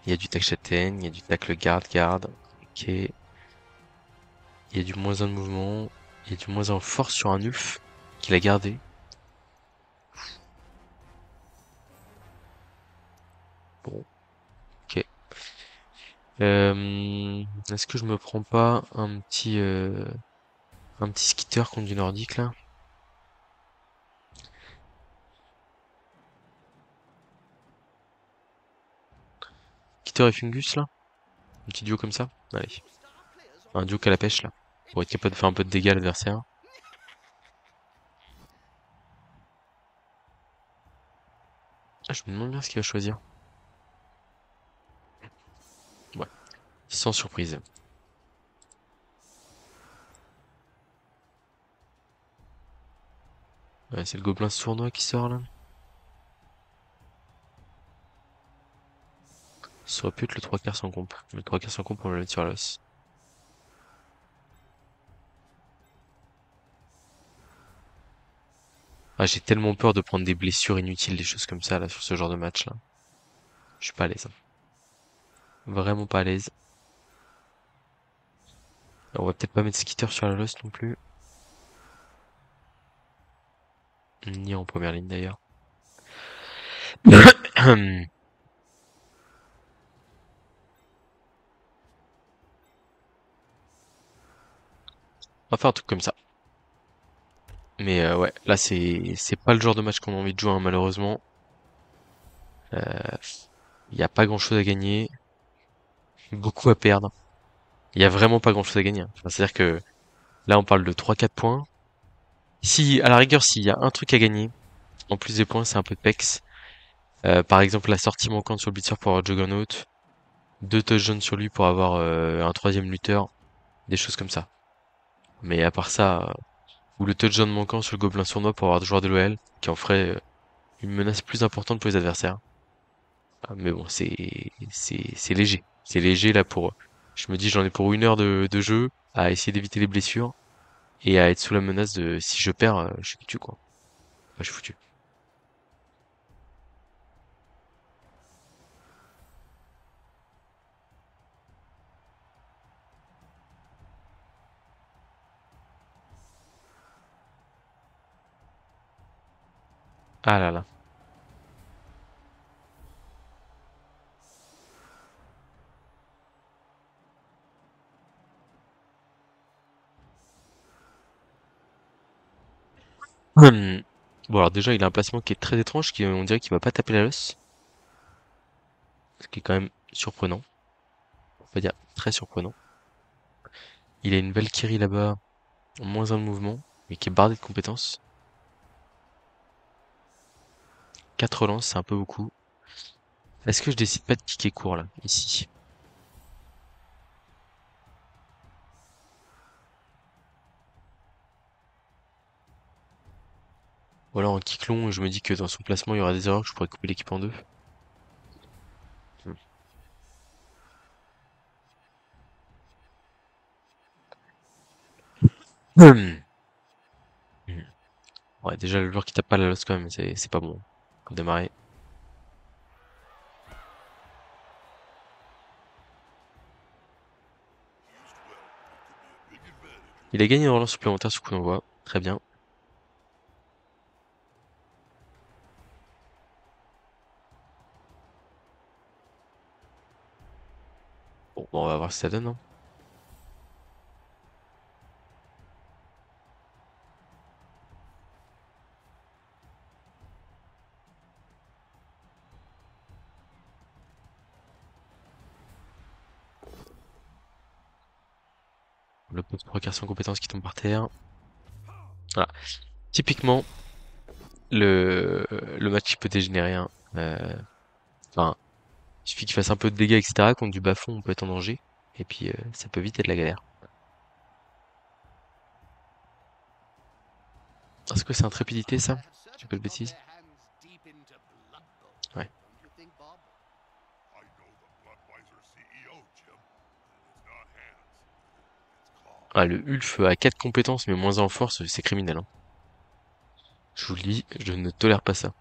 Il y a du tac châtaigne, il y a du tacle garde. Ok. Il y a du moins 1 de mouvement. Il y a du moins 1 en force sur un uf qu'il a gardé. Bon, ok. Est-ce que je me prends pas un petit skitter contre du nordique là? Skitter et Fungus là? Un petit duo comme ça? Allez. Un duo à la pêche là. Pour être capable de faire un peu de dégâts à l'adversaire. Ah, je me demande bien ce qu'il va choisir. Ouais. Sans surprise. Ouais, c'est le gobelin sournois qui sort là. Ça aurait pu être le 3 quarts sans comp. Mais le 3 quarts sans comp, on va le mettre sur l'os. Ah, j'ai tellement peur de prendre des blessures inutiles, des choses comme ça là, sur ce genre de match là. Je suis pas à l'aise, hein. Vraiment pas à l'aise. On va peut-être pas mettre skitter sur la loss non plus. Ni en première ligne d'ailleurs. On va faire un truc comme ça. Mais ouais, là c'est pas le genre de match qu'on a envie de jouer, hein, malheureusement. Il y a pas grand-chose à gagner, beaucoup à perdre. Il y a vraiment pas grand-chose à gagner, hein. Enfin, c'est-à-dire que là on parle de 3 4 points. Si à la rigueur s'il y a un truc à gagner, en plus des points, c'est un peu de pex. Par exemple la sortie manquante sur le blitzer pour avoir Juggernaut, 2 touchdowns sur lui pour avoir un troisième lutteur, des choses comme ça. Mais à part ça, ou le touchdown manquant sur le gobelin sournois pour avoir des joueurs de l'OL, qui en ferait une menace plus importante pour les adversaires. Ah, mais bon, c'est léger. C'est léger là pour. Je me dis j'en ai pour 1 heure de jeu à essayer d'éviter les blessures et à être sous la menace de si je perds, je suis foutu quoi. Enfin, je suis foutu. Ah là là. Bon alors déjà il a un placement qui est très étrange, qui on dirait qu'il va pas taper la losse, ce qui est quand même surprenant. On va dire très surprenant. Il a une Valkyrie là-bas, en moins 1 de mouvement, mais qui est bardée de compétences. 4 relances, c'est un peu beaucoup. Est-ce que je décide pas de kicker court là, ici? Ou alors en kick long, je me dis que dans son placement il y aura des erreurs, que je pourrais couper l'équipe en deux. Hmm. Ouais, déjà le joueur qui tape pas la losse quand même, c'est pas bon pour démarrer. Il a gagné une relance supplémentaire sur coup d'envoi, très bien. Bon, on va voir si ça donne, hein. Le pot de 3 cartes sans compétence qui tombe par terre. Voilà. Typiquement, le match qui peut dégénérer, hein. Enfin, il suffit qu'il fasse un peu de dégâts, etc. Contre du bas-fond, on peut être en danger. Et puis, ça peut vite être la galère. Est-ce que c'est intrépidité, ça? Tu peux de bêtises? Ouais. Ah, le Ulf a 4 compétences, mais moins 1 en force, c'est criminel, hein. Je vous le dis, je ne tolère pas ça.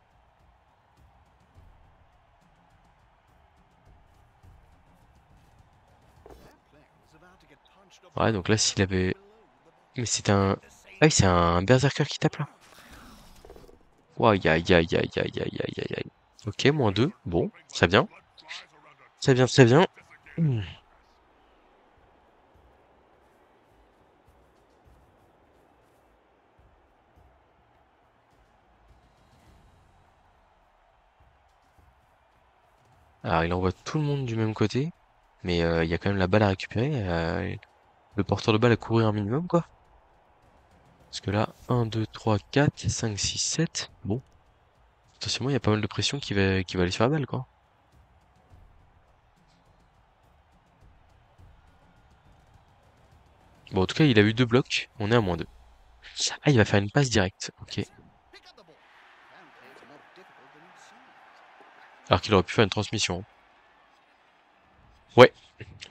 Ouais, donc là, s'il avait... Mais c'est un... Ah oui, c'est un berserker qui tape, là. Ouah, aïe, aïe, aïe, aïe, aïe, aïe, aïe, aïe, aïe. Ok, moins 2. Bon, très bien. Très bien, très bien. Hmm. Alors, il envoie tout le monde du même côté. Mais il y a quand même la balle à récupérer. Le porteur de balle à courir un minimum, quoi. Parce que là, 1, 2, 3, 4, 5, 6, 7. Bon, potentiellement, il y a pas mal de pression qui va aller sur la balle, quoi. Bon, en tout cas, il a eu 2 blocs. On est à moins 2. Ah, il va faire une passe directe. Ok. Alors qu'il aurait pu faire une transmission, hein. Ouais.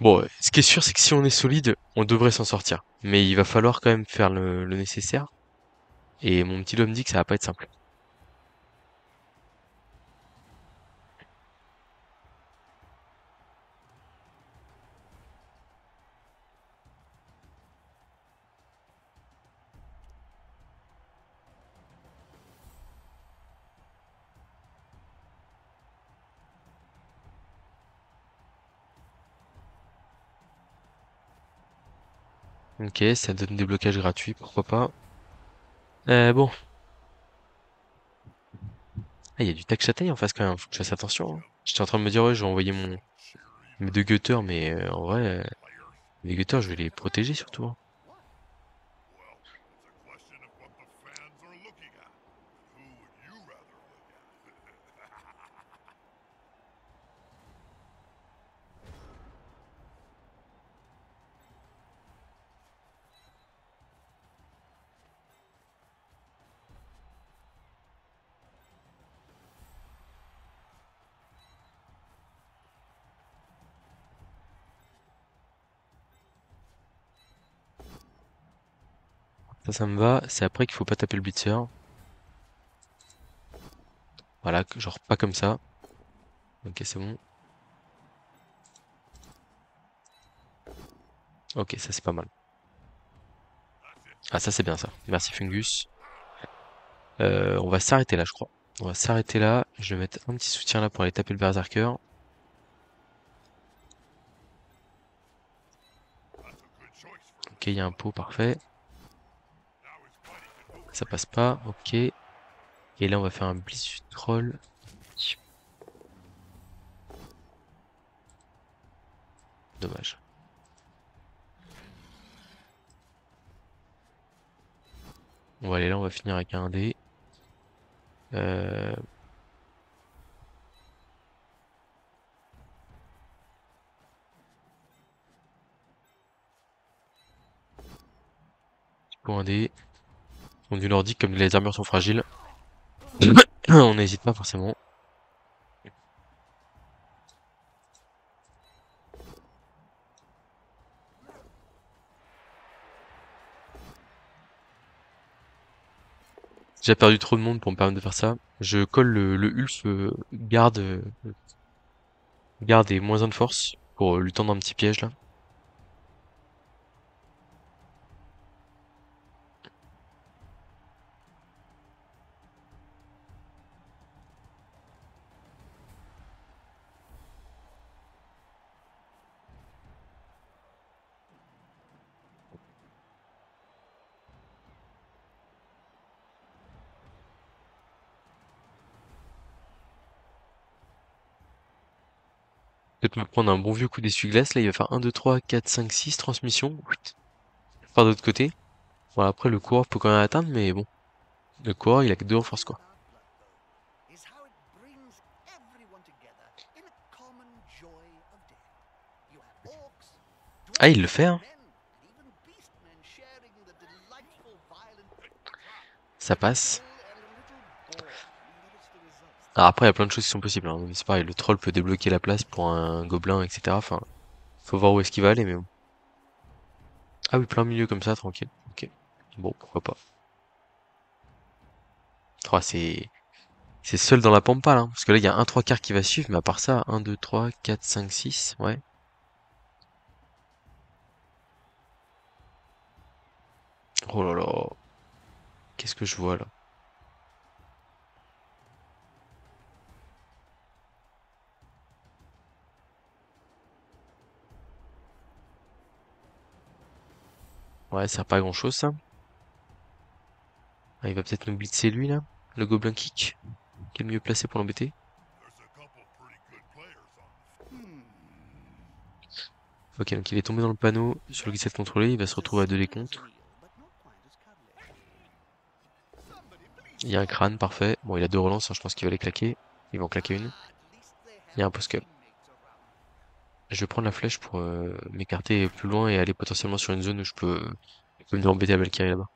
Bon, ce qui est sûr, c'est que si on est solide, on devrait s'en sortir. Mais il va falloir quand même faire le nécessaire. Et mon petit homme dit que ça va pas être simple. Ok, ça donne des blocages gratuits, pourquoi pas. Bon. Ah, il y a du tac châtaigne en face quand même, faut que je fasse attention, hein. J'étais en train de me dire, ouais, je vais envoyer mes 2 gutters, mais en vrai, les gutters, je vais les protéger surtout, hein. Ça me va. C'est après qu'il faut pas taper le blitzer. Voilà, genre pas comme ça. Ok, c'est bon. Ok, ça c'est pas mal. Ah, ça c'est bien ça. Merci Fungus. On va s'arrêter là, je crois. On va s'arrêter là. Je vais mettre un petit soutien là pour aller taper le berserker. Ok, il y a un pot, parfait. Ça passe pas, ok. Et là, on va faire un blitz troll. Dommage. On va aller là, on va finir avec un dé. Euh... Pour un dé. On du nordique, comme les armures sont fragiles. On n'hésite pas forcément. J'ai perdu trop de monde pour me permettre de faire ça. Je colle le Ulf garde et moins 1 de force pour lui tendre un petit piège là. Peut-être me prendre un bon vieux coup d'essuie-glace là, il va faire 1, 2, 3, 4, 5, 6 transmissions. Par d'autre côté. Bon, après, le coureur peut quand même atteindre, mais bon. Le coureur, il a que 2 en force, quoi. Ah, il le fait, hein. Ça passe. Alors après, il y a plein de choses qui sont possibles, hein. C'est pareil, le troll peut débloquer la place pour un gobelin, etc. Enfin, faut voir où est-ce qu'il va aller, mais bon. Ah oui, plein milieu comme ça, tranquille. Ok. Bon, pourquoi pas. Oh, c'est seul dans la pampa, là, hein. Parce que là, il y a un 3/4 qui va suivre, mais à part ça, 1, 2, 3, 4, 5, 6, ouais. Oh là là. Qu'est-ce que je vois, là? Ouais, ça sert pas à grand-chose, ça. Ah, il va peut-être nous blitzer, lui, là. Le gobelin kick. Qui est le mieux placé pour l'embêter. Ok, donc il est tombé dans le panneau sur le glissade contrôlé, il va se retrouver à 2 décomptes. Il y a un crâne, parfait. Bon, il a 2 relances, hein, je pense qu'il va les claquer. Il va en claquer une. Il y a un post-up. Je vais prendre la flèche pour m'écarter plus loin et aller potentiellement sur une zone où je peux venir embêter la Valkyrie là-bas.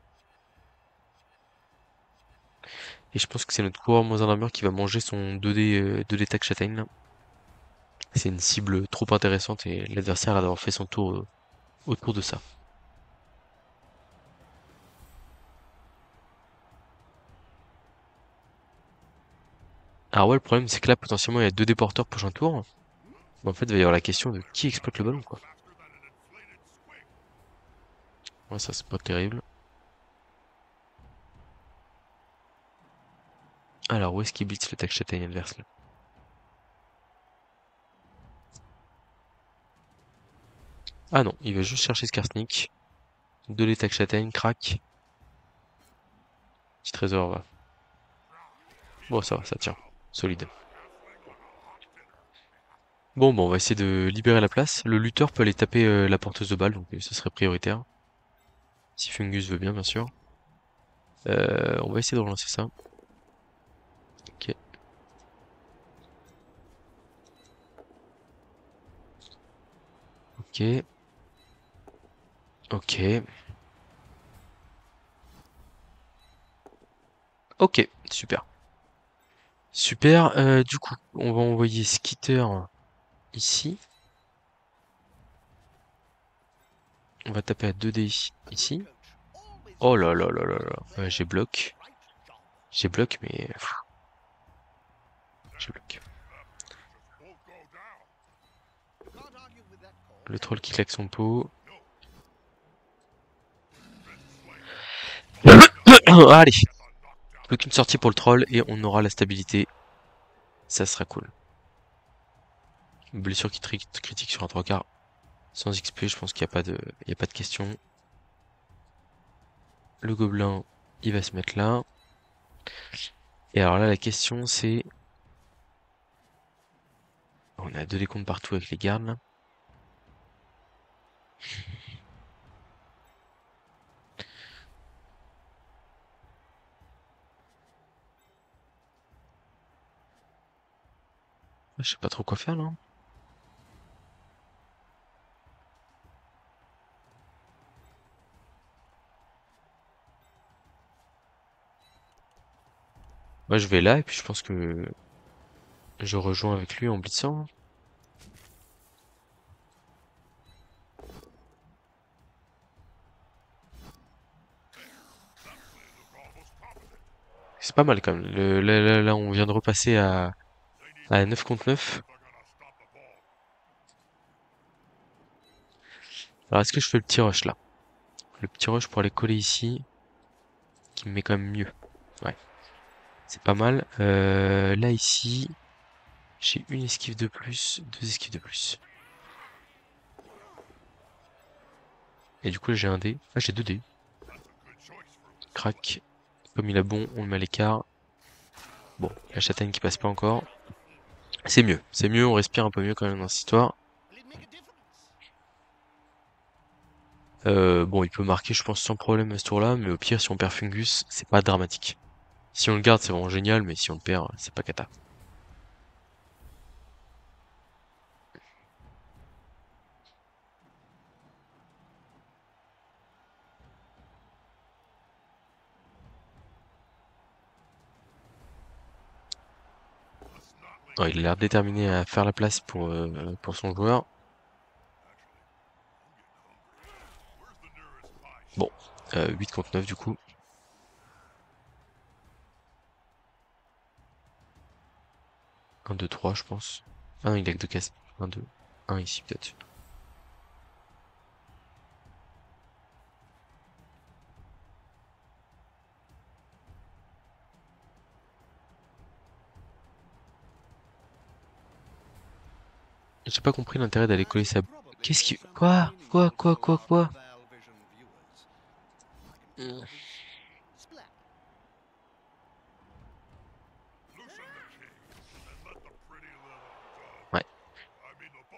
Et je pense que c'est notre coureur moins en armure qui va manger son 2D, 2D tac châtaigne là. C'est une cible trop intéressante et l'adversaire a d'avoir fait son tour autour de ça. Alors ouais, le problème c'est que là potentiellement il y a 2 déporteurs prochain tour. Mais en fait il va y avoir la question de qui exploite le ballon quoi. Ouais, ça c'est pas terrible. Alors où est-ce qu'il blitz le tac châtaigne adverse là? Ah non, il va juste chercher Skarsnik. 2D tac châtaigne, crack. Petit trésor va. Bon ça va, ça tient. Solide. Bon, on va essayer de libérer la place. Le lutteur peut aller taper la porteuse de balle, donc ça serait prioritaire. Si Fungus veut bien, bien sûr. On va essayer de relancer ça. Ok. Ok. Ok. Ok. Super. Super. Du coup, on va envoyer Skitter ici. On va taper à 2D ici. Oh là là là là là. J'ai bloc. J'ai bloc, mais... J'ai bloc. Le troll qui claque son pot. Allez. Plus qu'une sortie pour le troll et on aura la stabilité. Ça sera cool. Une blessure qui critique sur un 3/4. Sans XP, je pense qu'il n'y a pas de question. Le gobelin, il va se mettre là. Et alors là, la question c'est... On a 2 décomptes partout avec les gardes, là. Je sais pas trop quoi faire, là. Moi, je vais là, et puis je pense que je rejoins avec lui en blitzant. C'est pas mal, quand même. Là, on vient de repasser à 9 contre 9. Alors, est-ce que je fais le petit rush, là? Le petit rush pour aller coller ici, qui me met quand même mieux. Ouais, c'est pas mal. Là, ici, j'ai une esquive de plus, 2 esquives de plus. Et du coup, j'ai un dé. Ah, j'ai 2 dés. Crac. Comme il a bon, on le met à l'écart. Bon, la châtaigne qui passe pas encore. C'est mieux, on respire un peu mieux quand même dans cette histoire. Bon, il peut marquer, je pense, sans problème à ce tour-là, mais au pire, si on perd Fungus, c'est pas dramatique. Si on le garde, c'est vraiment génial, mais si on le perd, c'est pas cata. Ouais, il a l'air déterminé à faire la place pour son joueur. Bon, 8 contre 9 du coup. 1, 2, 3 je pense. Ah non, il a que 2 cases. 1, 2, 1 ici peut-être. J'ai pas compris l'intérêt d'aller coller sa... Qu'est-ce qui... Quoi? Hmm. Ouais,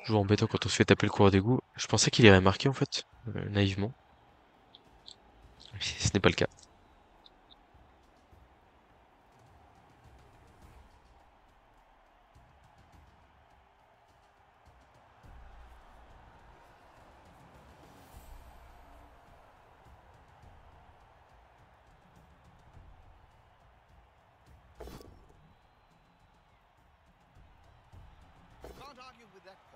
toujours embêtant quand on se fait taper le coureur d'égout. Je pensais qu'il irait marquer en fait, naïvement. Mais ce n'est pas le cas.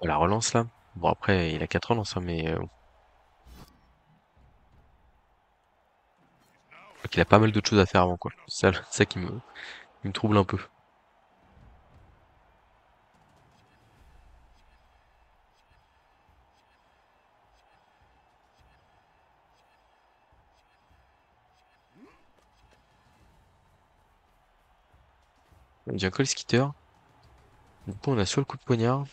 Oh, la relance là. Bon après, il a 4 relances, hein, mais... il a pas mal d'autres choses à faire avant quoi. C'est ça qui me trouble un peu. On dit un call skitter. Du coup, on a soit le coup de poignard.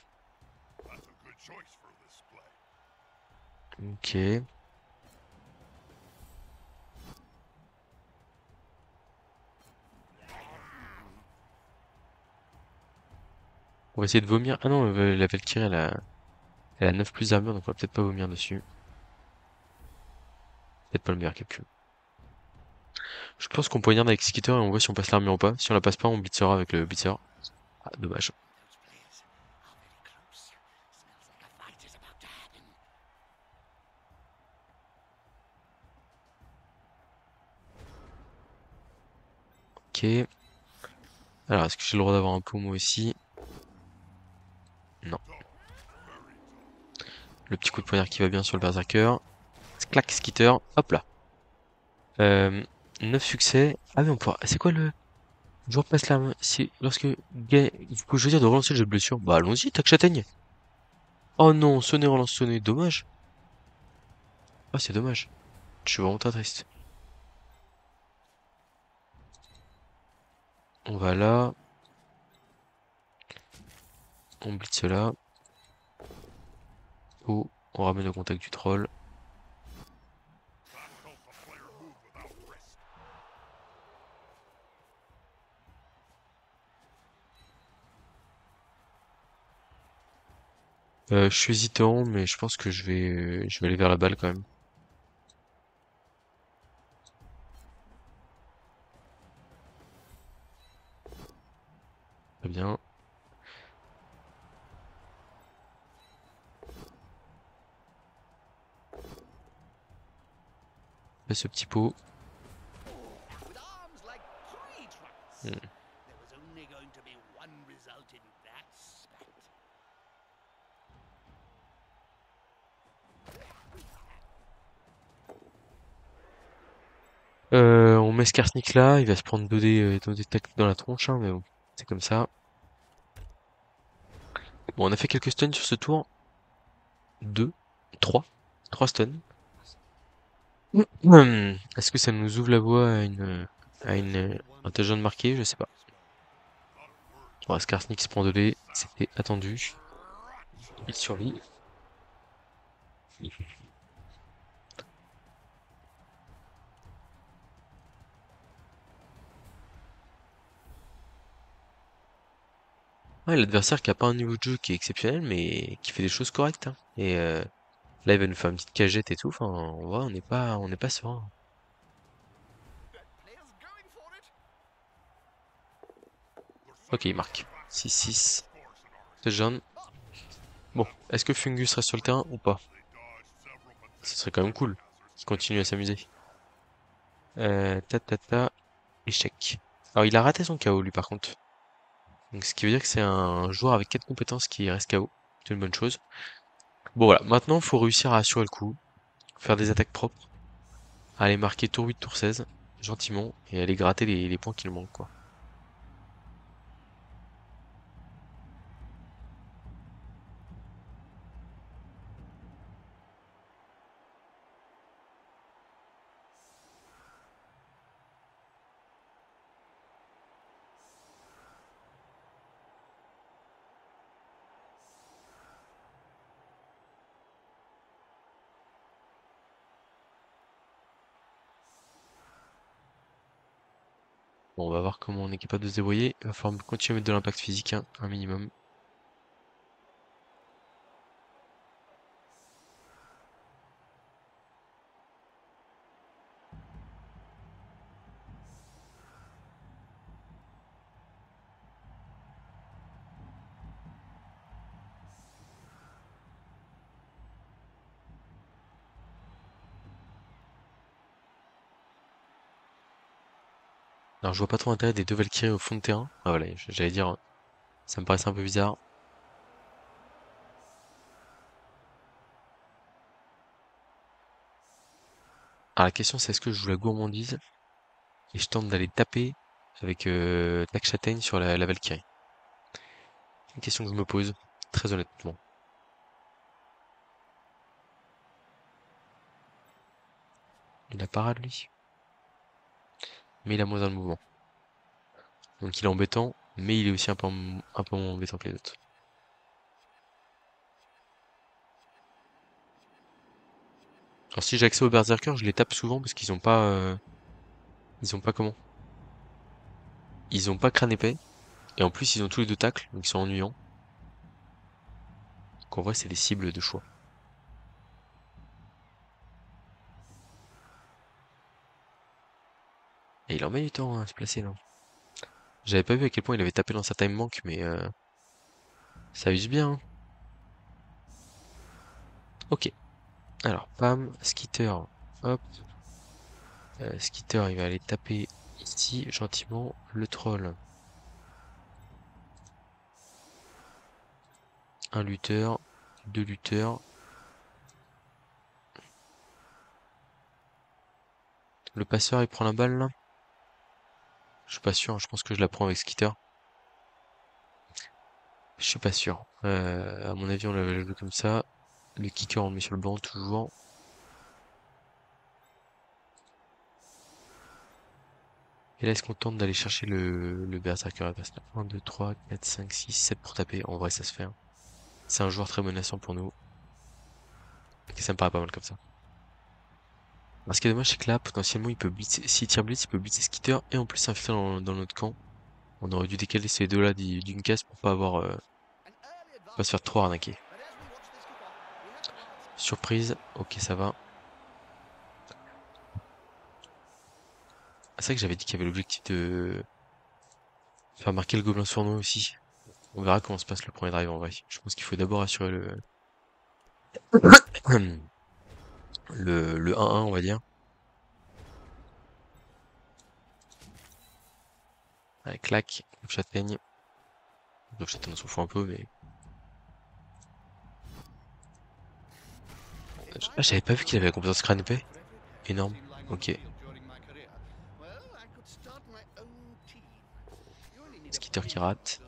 Ok. On va essayer de vomir. Ah non, la Valkyrie, elle a 9 plus d'armure, donc on va peut-être pas vomir dessus. Peut-être pas le meilleur calcul. Je pense qu'on poignarde avec Skitter et on voit si on passe l'armure ou pas. Si on la passe pas, on blitzera avec le blitzer. Ah, dommage. Ok. Alors, est-ce que j'ai le droit d'avoir un pot moi aussi? Non. Le petit coup de poignard qui va bien sur le berserker. Clac, Skitter. Hop là. Euh, 9 succès. Ah mais on pourra... C'est quoi le... Joueur passe l'arme. Si... Lorsque... Vous pouvez choisir de relancer le jeu de blessure. Bah allons-y, tac châtaigne. Oh non, sonner, relance, sonner. Dommage. Ah c'est dommage. Je suis vraiment très triste. On va là. On blitz là. Oh, on ramène au contact du troll. Je suis hésitant, mais je pense que je vais aller vers la balle quand même. Très bien. Fais ce petit pot. Hmm. On met Skarsnik là, il va se prendre 2 dés, 2 dés tac dans la tronche, hein, mais bon, c'est comme ça. Bon, on a fait quelques stuns sur ce tour. 2, 3, 3 stuns. Est-ce que ça nous ouvre la voie à une intelligente marquée? Je sais pas. Bon, Skarsnik se prend 2 dés, c'était attendu. Il survit. Ouais, l'adversaire qui a pas un niveau de jeu qui est exceptionnel, mais qui fait des choses correctes, hein. Et Là, il va nous faire une petite cagette et tout. Enfin, on voit, on n'est pas serein. Ok, il marque. 6-6. C'est jaune. Bon, est-ce que Fungus reste sur le terrain ou pas? Ce serait quand même cool qu'il continue à s'amuser. Ta, échec. Alors, il a raté son KO, lui, par contre. Donc, ce qui veut dire que c'est un joueur avec 4 compétences qui reste KO. C'est une bonne chose. Bon, voilà. Maintenant, il faut réussir à assurer le coup. Faire des attaques propres. Aller marquer tour 8, tour 16. Gentiment. Et aller gratter les points qui nous manquent, quoi. Bon, on va voir comment on est capable de se débrouiller. Il va falloir continuer à mettre de l'impact physique, hein, un minimum. Alors, je vois pas trop l'intérêt des deux Valkyries au fond de terrain. Ah, voilà, j'allais dire, ça me paraissait un peu bizarre. Alors, la question, c'est est-ce que je joue la gourmandise et je tente d'aller taper avec Tac Châtaigne sur la Valkyrie? C'est une question que je me pose, très honnêtement. Il a parade, lui. Mais il a moins un de mouvement. Donc, il est embêtant, mais il est aussi un peu moins embêtant que les autres. Alors, si j'ai accès aux berserkers, je les tape souvent parce qu'ils ont pas... ils ont pas comment? Ils ont pas crâne épais. Et en plus, ils ont tous les deux tacles, donc ils sont ennuyants. Donc en vrai, c'est des cibles de choix. Et il en met du temps hein, à se placer là. J'avais pas vu à quel point il avait tapé dans sa time bank, mais ça use bien. Hein. Ok. Alors, pam, Skitter. Hop. Skitter, il va aller taper ici, gentiment, le troll. Un lutteur, deux lutteurs. Le passeur, il prend la balle là? Je suis pas sûr, je pense que je la prends avec Skitter. Je suis pas sûr. À mon avis, on l'avait joué comme ça. Le kicker, on le met sur le banc, toujours. Et là, est-ce qu'on tente d'aller chercher le berserker à la place là? 1, 2, 3, 4, 5, 6, 7 pour taper. En vrai, ça se fait. Hein. C'est un joueur très menaçant pour nous. Ok, ça me paraît pas mal comme ça. Alors, ce qui est dommage, c'est que là, potentiellement, il peut blitzer. S'il tire blitz, il peut blitzer Skitter et en plus s'infiltrer dans notre camp. On aurait dû décaler ces deux-là d'une case pour pas avoir, pas se faire trop arnaquer. Surprise. Ok, ça va. Ah, c'est vrai que j'avais dit qu'il y avait l'objectif de faire marquer le gobelin sournois aussi. On verra comment se passe le premier drive en vrai. Je pense qu'il faut d'abord assurer le 1-1, on va dire. Allez, clac, châtaigne. Donc châtaigne, on s'en fout un peu, mais... Ah, j'avais pas vu qu'il avait la compétence crâne épais. Énorme. Ok. Skitter qui rate.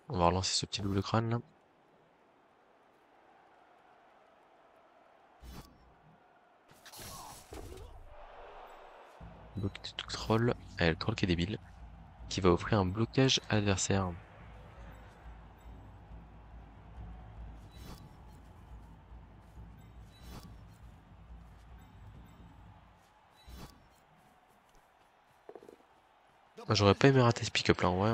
On va relancer ce petit double crâne là. Bloc de troll. Le troll qui est débile. Qui va offrir un blocage à l'adversaire. Ah, j'aurais pas aimé rater ce pick-up là en vrai.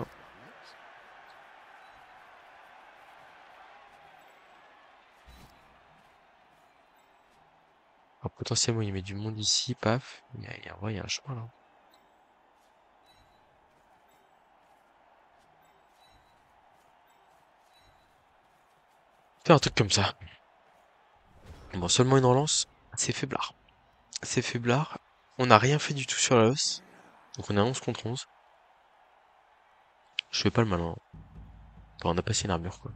Alors, potentiellement il met du monde ici, paf. En vrai, il y a un chemin là. Faire un truc comme ça. Bon, seulement une relance, c'est faiblard. C'est faiblard. On n'a rien fait du tout sur la hausse. Donc on est à 11 contre 11. Je fais pas le malin. Enfin, on a passé une armure quoi.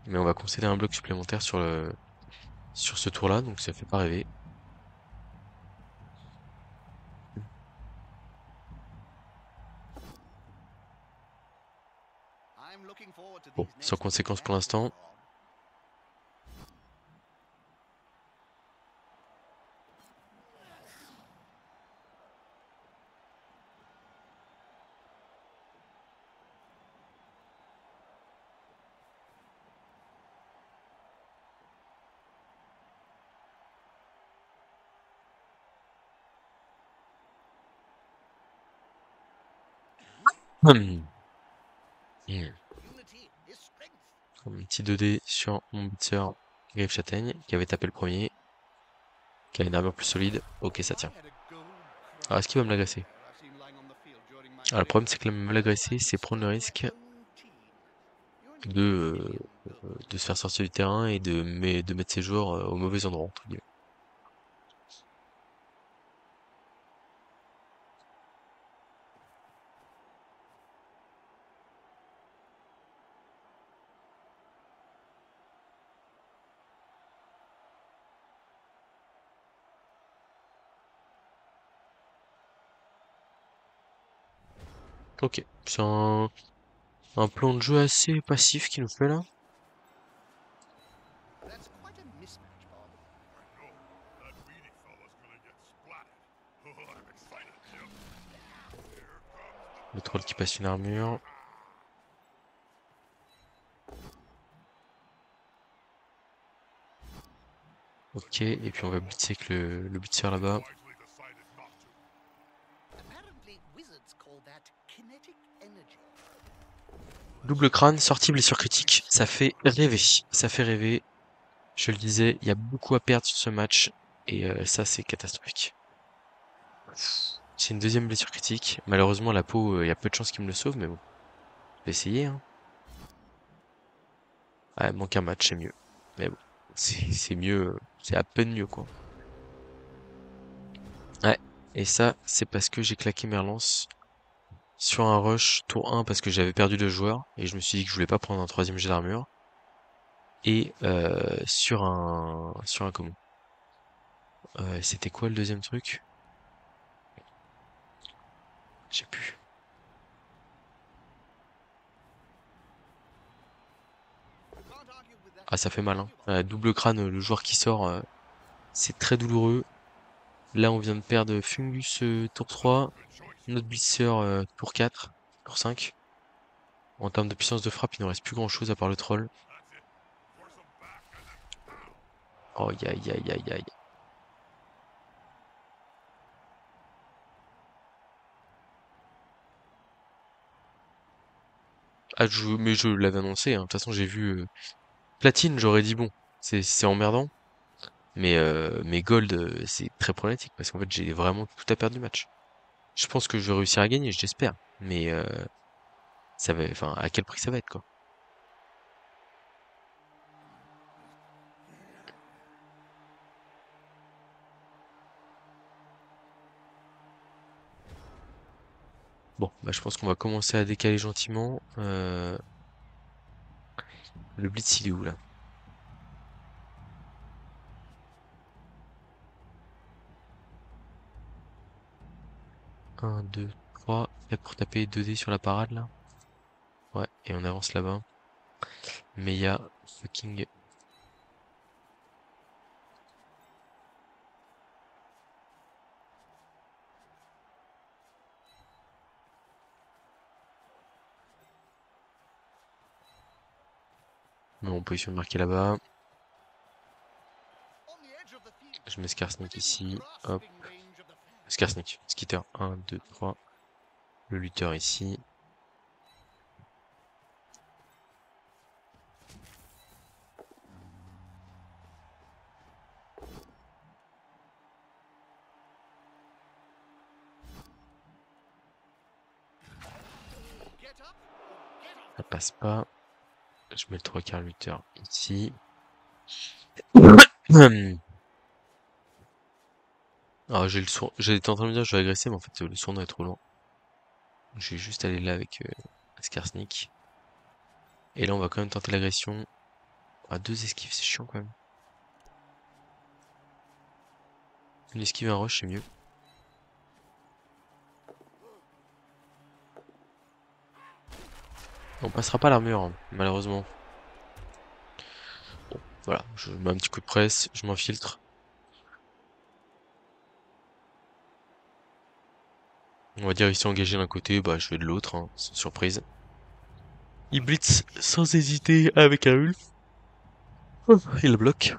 Mais on va concéder un bloc supplémentaire sur ce tour-là, donc ça fait pas rêver. Bon, sans conséquence pour l'instant. Hmm. Hmm. Un petit 2D sur mon blitzer Grave Châtaigne, qui avait tapé le premier, qui a une armure plus solide. Ok, ça tient. Alors, est-ce qu'il va me l'agresser? Alors, le problème, c'est que me l'agresser, c'est prendre le risque de, de se faire sortir du terrain et de mettre ses joueurs au mauvais endroit, entre guillemets. Ok, c'est un plan de jeu assez passif qu'il nous fait là. Le troll qui passe une armure. Ok, et puis on va blitzer avec le blitzer là-bas. Double crâne, sortie blessure critique. Ça fait rêver. Ça fait rêver. Je le disais, il y a beaucoup à perdre sur ce match. Et ça, c'est catastrophique. C'est une deuxième blessure critique. Malheureusement, la peau, il y a peu de chances qu'il me le sauve, mais bon. Je vais essayer, hein. Ah, il manque un match, c'est mieux. Mais bon, c'est mieux. C'est à peine mieux, quoi. Ouais. Et ça, c'est parce que j'ai claqué Merlance sur un rush tour 1 parce que j'avais perdu 2 joueurs. Et je me suis dit que je voulais pas prendre un troisième jet d'armure. Et sur un comment? C'était quoi le deuxième truc? Je sais plus. Ah, ça fait mal, hein. Double crâne, le joueur qui sort, c'est très douloureux. Là, on vient de perdre Fungus tour 3, notre Blitzer tour 4, tour 5. En termes de puissance de frappe, il ne reste plus grand chose à part le troll. Oh, aïe aïe aïe aïe aïe. Ah, mais je l'avais annoncé, hein. De toute façon, j'ai vu Platine, j'aurais dit bon, c'est emmerdant. Mais Gold, c'est très problématique parce qu'en fait, j'ai vraiment tout à perdre du match. Je pense que je vais réussir à gagner, j'espère. Mais ça va, enfin, à quel prix ça va être, quoi. Bon, bah, je pense qu'on va commencer à décaler gentiment. Le Blitz, il est où, là? 1, 2, 3. Prêt pour taper 2D sur la parade, là? Ouais, et on avance là-bas. Mais il y a fucking... Non, en position de marquer là-bas. Je mets Skarsnik ici. Hop. Skarsnik. Skitter. 1, 2, 3. Le lutteur ici. Ça passe pas. Je mets le 3/4 lutteur ici. Alors j'ai le sourd. J'étais en train de me dire je vais agresser, mais en fait le sournois est trop loin. Je vais juste aller là avec Skarsnik. Et là on va quand même tenter l'agression. Ah, 2 esquives, c'est chiant quand même. Une esquive et un rush, c'est mieux. On passera pas l'armure, hein, malheureusement. Bon, voilà, je mets un petit coup de presse, je m'infiltre. On va dire ici engagé d'un côté, bah je vais de l'autre, hein, sans surprise. Il blitz sans hésiter avec un ulf. Il bloque.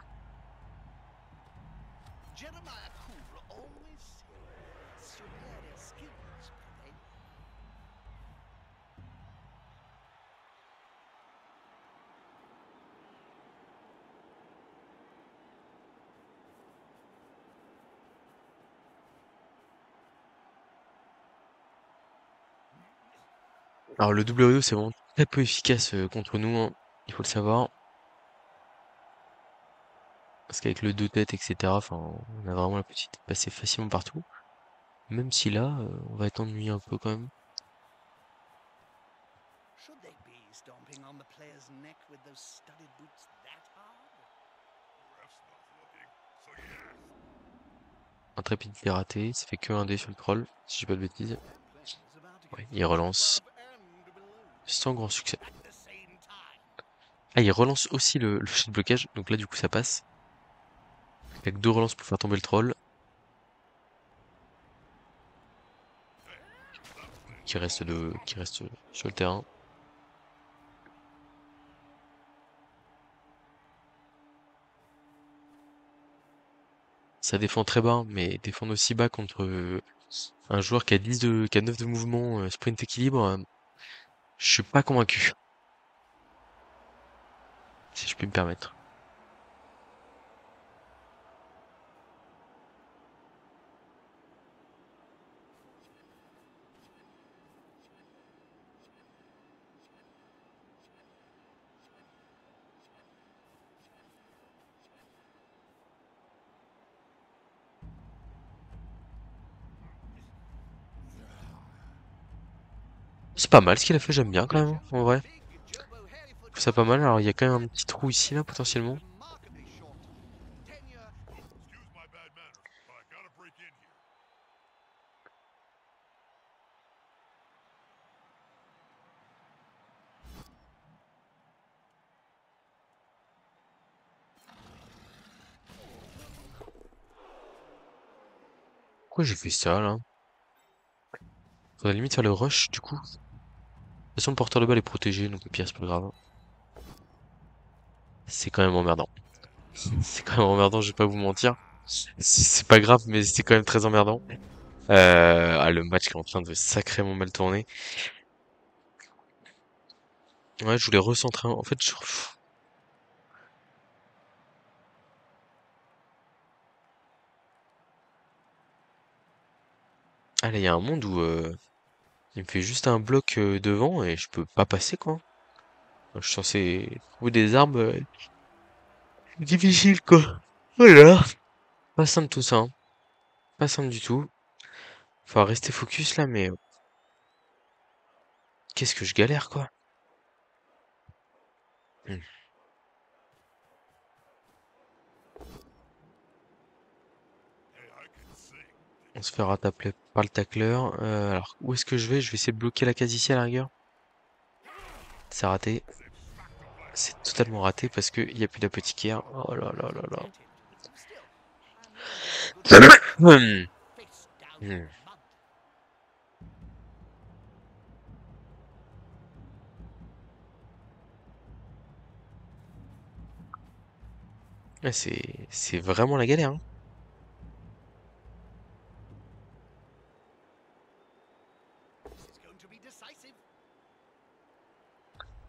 Alors le WO c'est vraiment très peu efficace contre nous, hein, il faut le savoir. Parce qu'avec le 2 têtes, etc., enfin, on a vraiment la possibilité de passer facilement partout. Même si là, on va être ennuyé un peu quand même. Intrépidité ratée, ça fait que un dé sur le troll, si je dis pas de bêtises. Ouais, il relance. Sans grand succès. Ah, il relance aussi le jet de blocage, donc là du coup ça passe. Avec 2 relances pour faire tomber le troll. Qui reste sur le terrain. Ça défend très bas, mais défendre aussi bas contre un joueur qui a 9 de mouvement, sprint équilibre, je suis pas convaincu, si je puis me permettre. C'est pas mal ce qu'il a fait, j'aime bien quand même, en vrai. Je trouve ça pas mal. Alors il y a quand même un petit trou ici, là, potentiellement. Pourquoi j'ai fait ça, là? Faudrait limite faire le rush, du coup. De toute façon, le porteur de balle est protégé, donc au pire, c'est pas grave. C'est quand même emmerdant. C'est quand même emmerdant, je vais pas vous mentir. C'est pas grave, mais c'est quand même très emmerdant. Le match qui est en train de sacrément mal tourner. Ouais, je voulais recentrer. En fait, ah là, il y a un monde où il me fait juste un bloc devant et je peux pas passer, quoi. Je suis censé trouver des armes difficiles, quoi. Voilà. Pas simple tout ça, hein. Pas simple du tout. Faut rester focus là, mais qu'est-ce que je galère, quoi. Hmm. On se fait rattraper par le tacleur. Alors, où est-ce que je vais? Je vais essayer de bloquer la case ici à la rigueur. C'est raté. C'est totalement raté parce qu'il n'y a plus d'apothicaire. Oh là là là là. Hmm. Hmm. Ouais, c'est vraiment la galère, hein.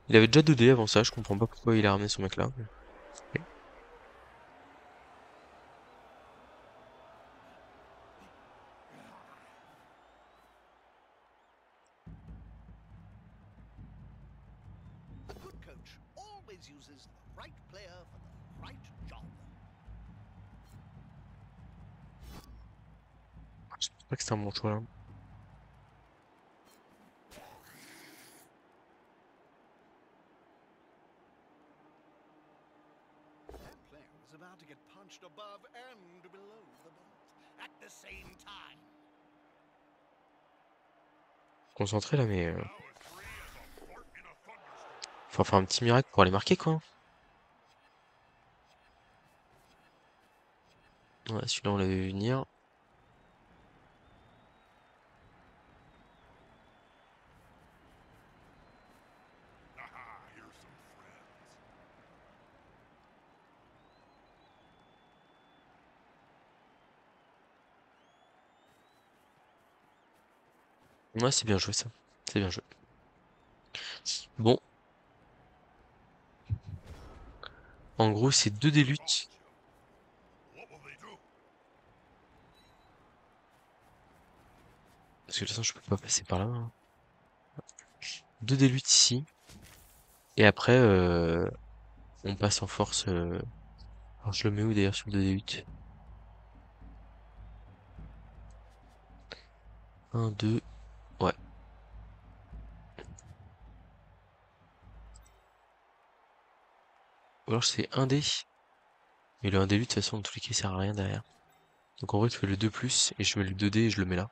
Il avait déjà 2D avant ça, je comprends pas pourquoi il a ramené son mec là. Ok. Je pense pas que c'est un bon choix là. Concentré là, mais faut faire un petit miracle pour aller marquer quoi. Ouais, celui-là on l'avait vu venir. Ouais, c'est bien joué ça. C'est bien joué. Bon, en gros, c'est 2 des luttes. Parce que de toute façon, je peux pas passer par là, hein. 2 des luttes ici. Et après, on passe en force. Alors, je le mets où d'ailleurs sur le 2 des luttes? 1, 2. Ouais. Ou alors c'est 1 dé. Mais le 1 des luttes, de toute façon, dans tous les cas, il sert à rien derrière. Donc en vrai, je fais le 2 plus et je mets le 2 dé et je le mets là.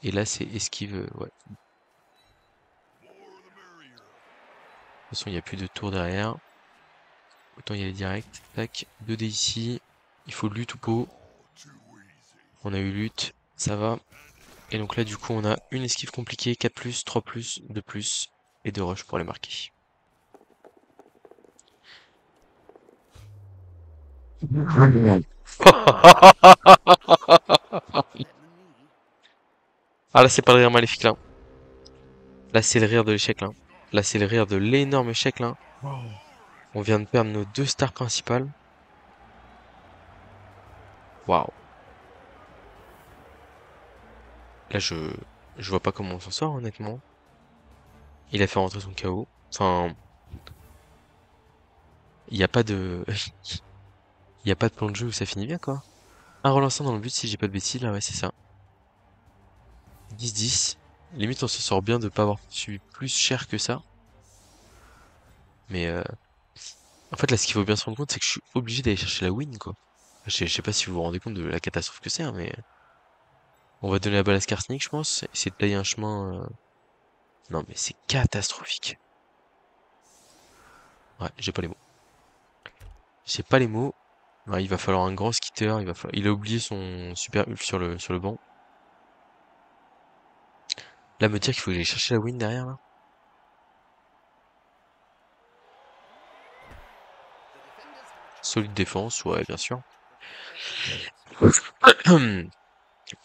Et là, c'est esquive. Ouais. De toute façon, il n'y a plus de tour derrière. Autant y aller direct. Tac. 2 dés ici. Il faut lutte ou pot. On a eu lutte. Ça va. Et donc là, du coup, on a une esquive compliquée, 4+, 3+, 2+, et 2 rushs pour les marquer. Ah là, c'est pas le rire maléfique là. Là, c'est le rire de l'échec là. Là, c'est le rire de l'énorme échec là. On vient de perdre nos 2 stars principales. Waouh. Là, je vois pas comment on s'en sort, honnêtement. Il a fait rentrer son KO. Enfin, il n'y a pas de, il y a pas de plan de jeu où ça finit bien, quoi. Un relançant dans le but, si j'ai pas de bêtises, là, ouais, c'est ça. 10-10. Limite, on se sort bien de pas avoir subi plus cher que ça. Mais, en fait, là, ce qu'il faut bien se rendre compte, c'est que je suis obligé d'aller chercher la win, quoi. Je sais pas si vous vous rendez compte de la catastrophe que c'est, hein, mais on va donner la balle à Skarsnik, je pense. Essayer de tailler un chemin. Non, mais c'est catastrophique. Ouais, j'ai pas les mots. J'ai pas les mots. Ouais, il va falloir un grand skitter. Il a oublié son super ult sur le banc. Là, me dire qu'il faut que j'aille chercher la win derrière, là. Solide défense, ouais, bien sûr.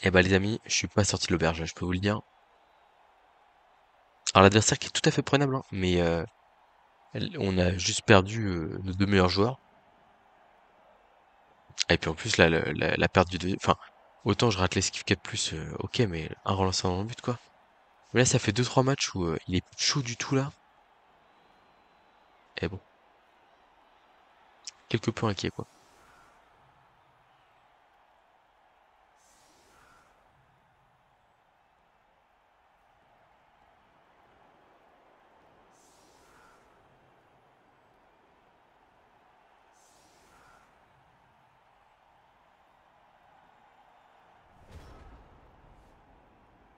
Et bah, les amis, je suis pas sorti de l'auberge, je peux vous le dire. Alors, l'adversaire qui est tout à fait prenable, hein, mais on a juste perdu nos 2 meilleurs joueurs. Et puis en plus, là, la perte du deuxième. Enfin, autant je rate l'esquive 4+, ok, mais un relanceur dans le but, quoi. Mais là, ça fait 2-3 matchs où il est chaud du tout, là. Et bon, quelque peu inquiet, quoi.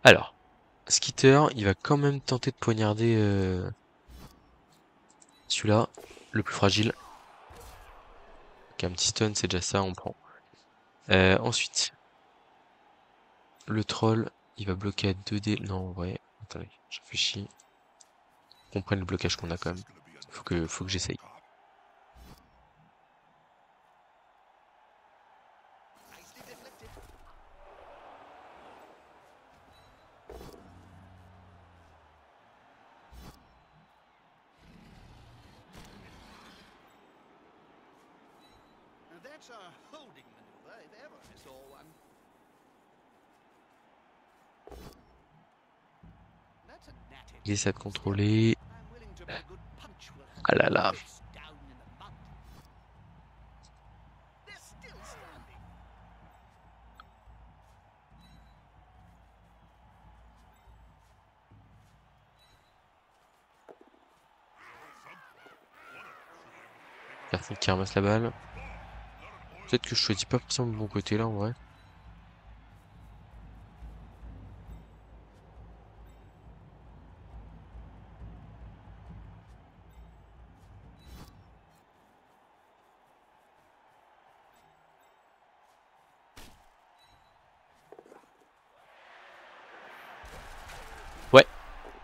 Alors, Skitter, il va quand même tenter de poignarder celui-là, le plus fragile. Ok, un petit stun, c'est déjà ça, on prend. Ensuite, le troll, il va bloquer à 2D. Non, ouais, attendez, je réfléchis. Qu'on prenne le blocage qu'on a quand même. Faut que j'essaye. Il essaie de contrôler. Ah là là. Personne qui ramasse la balle. Peut-être que je choisis pas forcément de bon côté là en vrai. Ouais,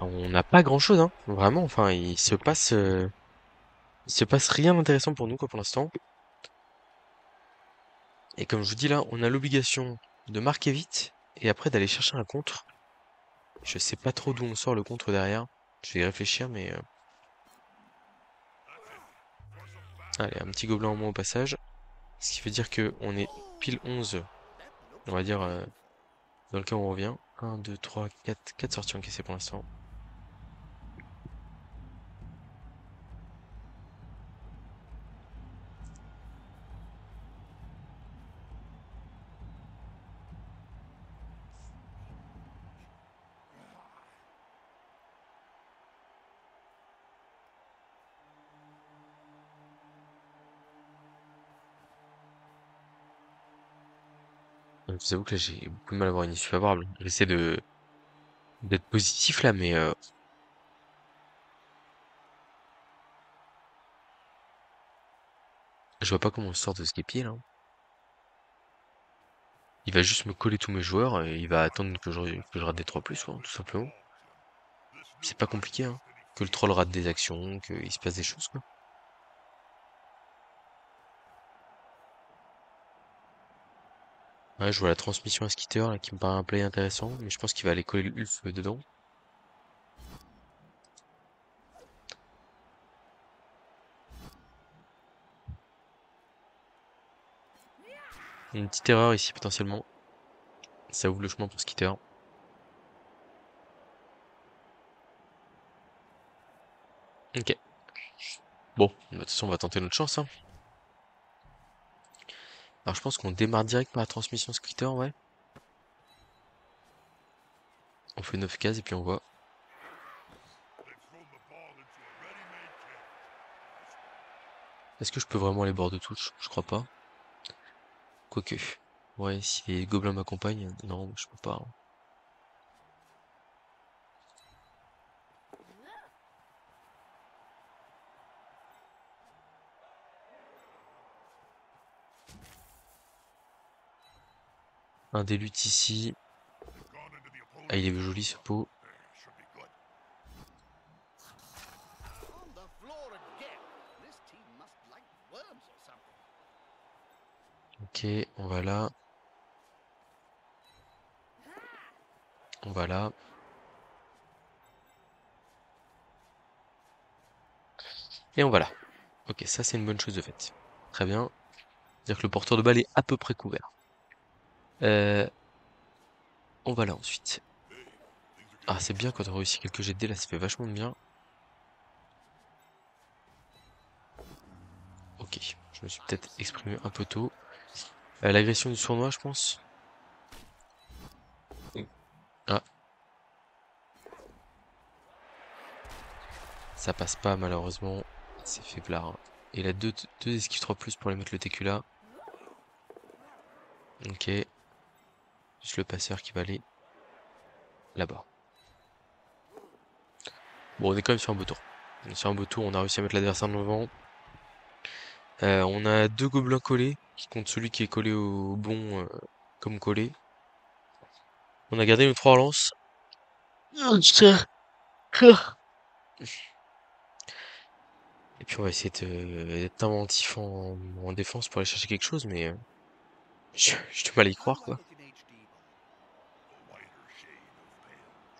on n'a pas grand-chose, hein. Vraiment, enfin, il se passe rien d'intéressant pour nous, quoi, pour l'instant. Et comme je vous dis là, on a l'obligation de marquer vite et après d'aller chercher un contre. Je sais pas trop d'où on sort le contre derrière. Je vais y réfléchir, mais allez, un petit gobelin en moins au passage. Ce qui veut dire que on est pile 11, on va dire, dans le cas où on revient. 1, 2, 3, 4, 4 sorties encaissées pour l'instant. Je vous avoue que là, j'ai beaucoup de mal à avoir une issue favorable. J'essaie d'être positif là, mais je vois pas comment on sort de ce guépier là. Il va juste me coller tous mes joueurs et il va attendre que je rate des 3 plus, quoi, tout simplement. C'est pas compliqué, hein. Que le troll rate des actions, qu'il se passe des choses, quoi. Ouais, je vois la transmission à Skitter là, qui me paraît un play intéressant, mais je pense qu'il va aller coller le Ulf dedans. Une petite erreur ici potentiellement. Ça ouvre le chemin pour Skitter. Ok. Bon, bah, de toute façon on va tenter notre chance, hein. Alors je pense qu'on démarre direct par la transmission Skitter, ouais. On fait 9 cases et puis on voit. Est-ce que je peux vraiment aller bord de touche? Je crois pas. Quoique. Ouais, si les gobelins m'accompagnent, non, je peux pas, hein. Un des luttes ici. Ah, il est joli ce pot. Ok, on va là. On va là. Et on va là. Ok, ça c'est une bonne chose de fait. Très bien. C'est-à-dire que le porteur de balle est à peu près couvert. Euh, on va là ensuite. Ah, c'est bien quand on réussit quelques jets de dés là, ça fait vachement de bien. Ok, je me suis peut-être exprimé un peu tôt. L'agression du sournois, je pense. Ah, ça passe pas malheureusement. C'est faiblard, hein. Et là, deux esquives 3 plus pour aller mettre le TQ là. Ok. Juste le passeur qui va aller là-bas. Bon, on est quand même sur un beau tour. On est sur un beau tour, on a réussi à mettre l'adversaire devant. On a deux gobelins collés, qui compte celui qui est collé au bon comme collé. On a gardé nos 3 relances. Et puis on va essayer d'être inventif en défense pour aller chercher quelque chose, mais j'ai du mal à y croire, quoi.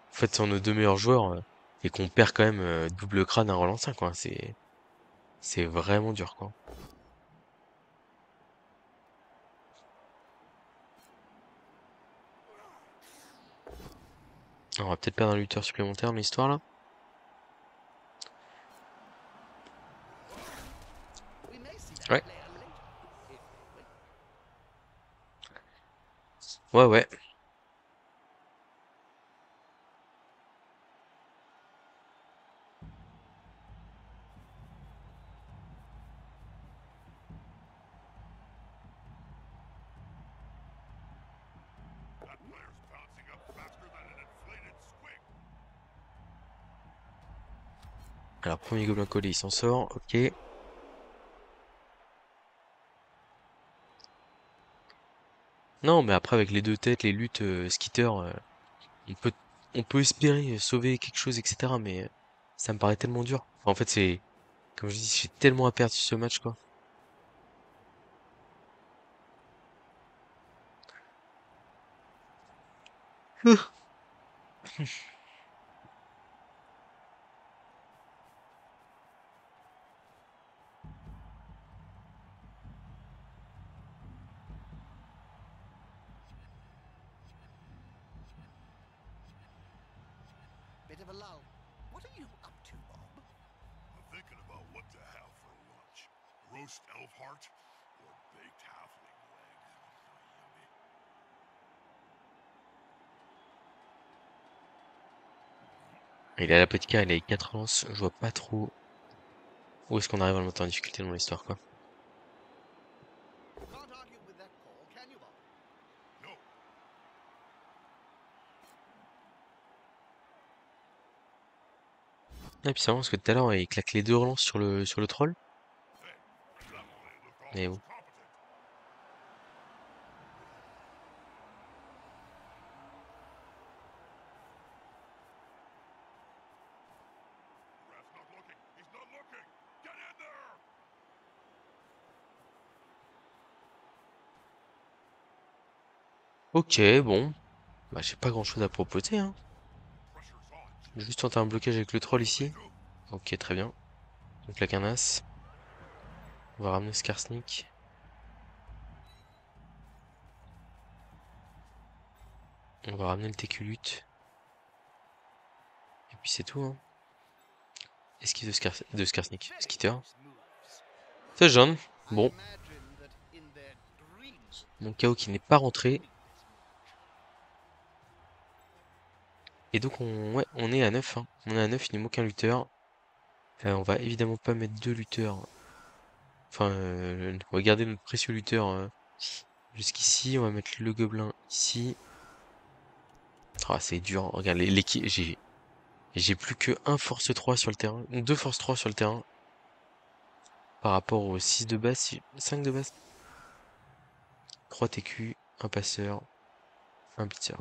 En fait, sont nos deux meilleurs joueurs et qu'on perd quand même double crâne un relancin, quoi. C'est vraiment dur, quoi. On va peut-être perdre un lutteur supplémentaire dans l'histoire là. Ouais. Ouais, ouais. Alors, premier gobelin collé, il s'en sort. Ok. Non, mais après, avec les deux têtes, les luttes skitter, on peut, on peut espérer sauver quelque chose, etc. Mais ça me paraît tellement dur. Enfin, en fait, c'est, comme je dis, j'ai tellement à perdre sur ce match, quoi. Bit of a lull. What are you up to, Bob? I'm thinking about what to have for lunch. Roast elf heart or baked halfling leg. Yummy. Il a la petite carte, il a 4 lances. Je vois pas trop où est-ce qu'on arrive à le monter en difficulté dans l'histoire, quoi. Can't argue with that call, can you, Bob? No, Et puis c'est marrant parce que tout à l'heure, il claque les deux relances sur le troll. hey, that play looked Mais almost bon. competent. The ref's not looking. He's not looking. Get in there! Ok, bon. Bah, j'ai pas grand-chose à proposer, hein. Pressure's on. Je vais juste tenter un blocage avec le troll Let's ici. go. Ok, très bien. Donc la canasse. On va ramener Skarsnik. On va ramener le Téculut. Et puis c'est tout, hein. Esquive de Skarsnik. Very Skitter. nice moves. C'est jaune. I Bon. imagine that in their dreams Mon KO qui n'est pas rentré. doing this move. Et donc ouais, on est à 9, hein. On est à 9, il nous manque un lutteur. On va évidemment pas mettre deux lutteurs. Enfin, on va garder notre précieux lutteur jusqu'ici. On va mettre le gobelin ici. Ah, c'est dur. Regarde, j'ai plus que un force 3 sur le terrain. Deux force 3 sur le terrain. Par rapport aux 6 de base. 5 de base. 3 TQ, un passeur, un blitzer.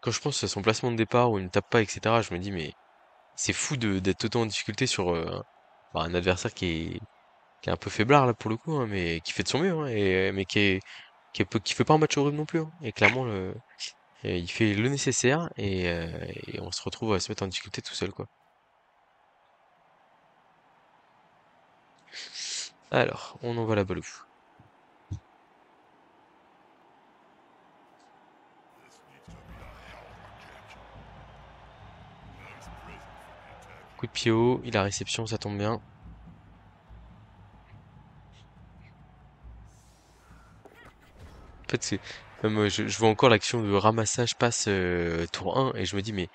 Quand je pense à son placement de départ où il ne tape pas, etc., je me dis, mais c'est fou d'être autant en difficulté sur bah, un adversaire qui est un peu faiblard là pour le coup, hein, mais qui fait de son mieux, hein, mais qui fait pas un match horrible non plus, hein. Et clairement, il fait le nécessaire et on se retrouve à se mettre en difficulté tout seul, quoi. Alors, on envoie la balle au fou. This needs to be a hell of a kick. Nice present from the attack. Coup de pied haut, il a réception, ça tombe bien. En fait, c'est même je vois encore l'action de ramassage passe tour 1 et je me dis mais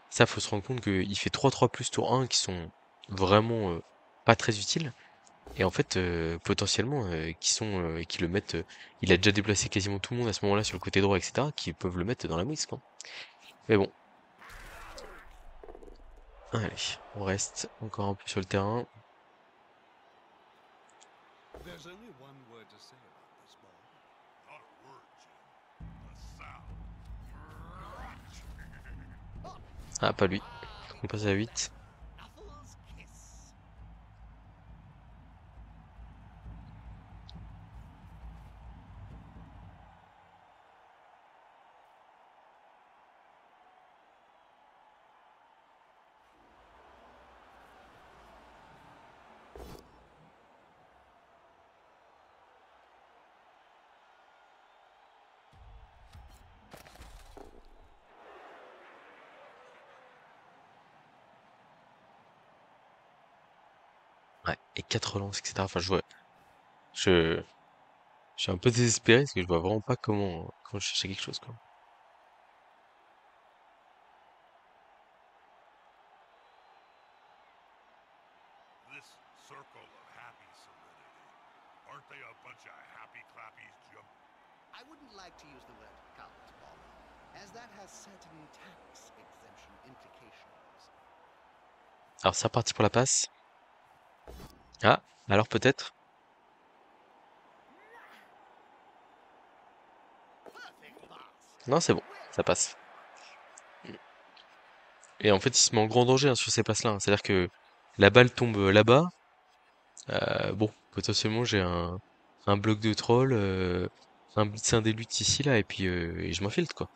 ça faut se rendre compte qu'il fait 3-3 plus tour 1 qui sont vraiment pas très utiles et en fait potentiellement qui le mettent il a déjà déplacé quasiment tout le monde à ce moment-là sur le côté droit etc qui peuvent le mettre dans la mouise quoi. Mais bon, allez, on reste encore un peu sur le terrain. There's only one word to say about this, Bob. Not a word, Jim. A sound. Ah pas lui. On passe à 8. Knuckles kiss. Ouais, et 4 relances, etc. Enfin, je, je suis un peu désespéré parce que je vois vraiment pas comment chercher quelque chose, quoi. This circle of happy solidity. Aren't they a bunch of happy clappies, Jim? I wouldn't like to use the word cult, Bob, as that has certain tax exemption implications. Alors, c'est reparti pour la passe. Ah, alors peut-être. Perfect pass. Non, c'est bon, ça passe. Et en fait, il se met en grand danger hein, sur ces passes-là, hein. C'est-à-dire que la balle tombe là-bas. Bon, potentiellement, j'ai un bloc de troll, un blitz, un luttes ici, là, et puis et je m'infiltre, quoi.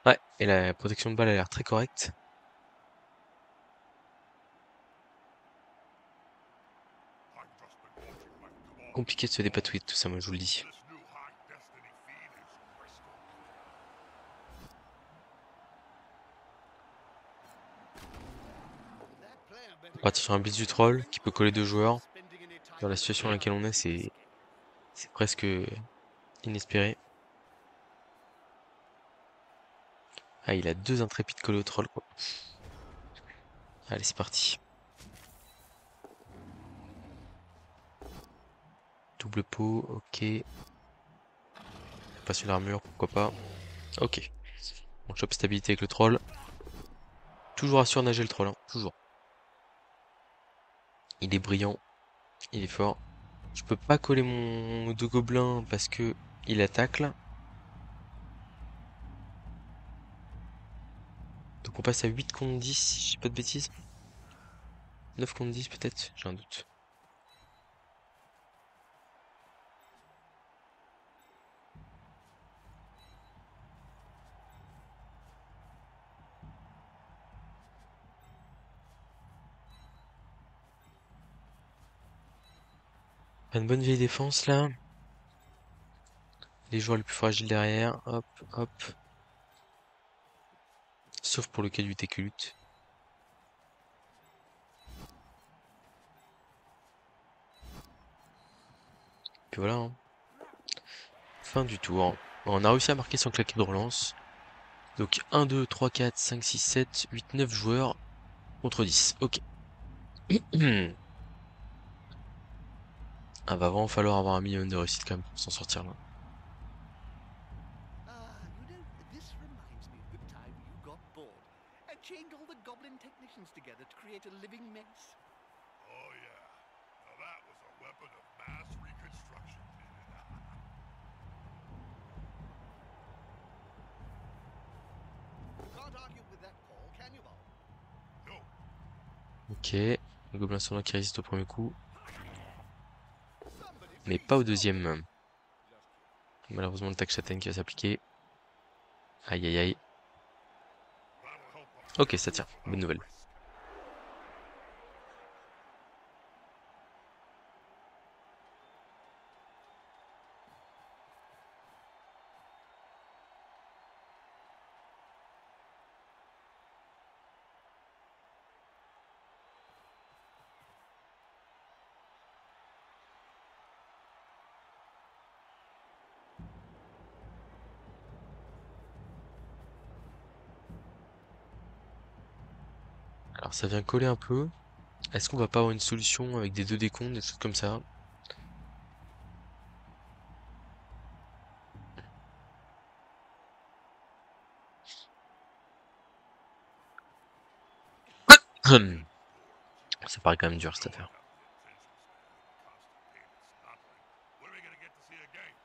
Ouais, et la protection de balle a l'air très correcte. I've just been watching my cabal Compliqué de se dépatouiller de tout ça, moi, je vous le dis. This new high destiny feed is crystal clear. That player better Parti get sur un blitz du troll qui peut coller deux joueurs. spending any time Dans la with situation dans laquelle on est, escape. c'est presque inespéré. Ah, il a deux intrépides collés au troll, quoi. Allez, c'est parti. Double pot, ok. Pas sur l'armure, pourquoi pas. Ok. On chope stabilité avec le troll. Toujours à surnager le troll, hein. Toujours. Il est brillant, il est fort. Je peux pas coller mon deux gobelins parce que il attaque là. Donc on passe à 8 contre 10, si je dis pas de bêtises. 9 contre 10 peut-être, j'ai un doute. Une bonne vieille défense là. Les joueurs les plus fragiles derrière. Hop, hop. Sauf pour le cas du Téculut. Puis voilà, hein. Fin du tour. On a réussi à marquer sans claquer de relance. Donc 1, 2, 3, 4, 5, 6, 7, 8, 9 joueurs contre 10. Ok. Ah, va vraiment falloir avoir un minimum de réussite quand même pour s'en sortir là. This reminds me of the time you got bored and chained all the goblin technicians together to create a living mess. Oh yeah. Now that was a weapon of mass reconstruction. You can't argue with that call, can you, Bob? No. Ok. Le gobelin sournois qui résiste au premier coup. Somebody Mais please pas au stop it. deuxième. Malheureusement le tac châtaigne qui va s'appliquer. Aïe aïe aïe. That'll help us Ok, ça tient. without Bonne nouvelle. risk. Alors ça vient coller un peu. Est-ce qu'on va pas avoir une solution avec des deux décomptes, des choses comme ça? Ça paraît quand même dur cette affaire. When are we gonna get to see a game?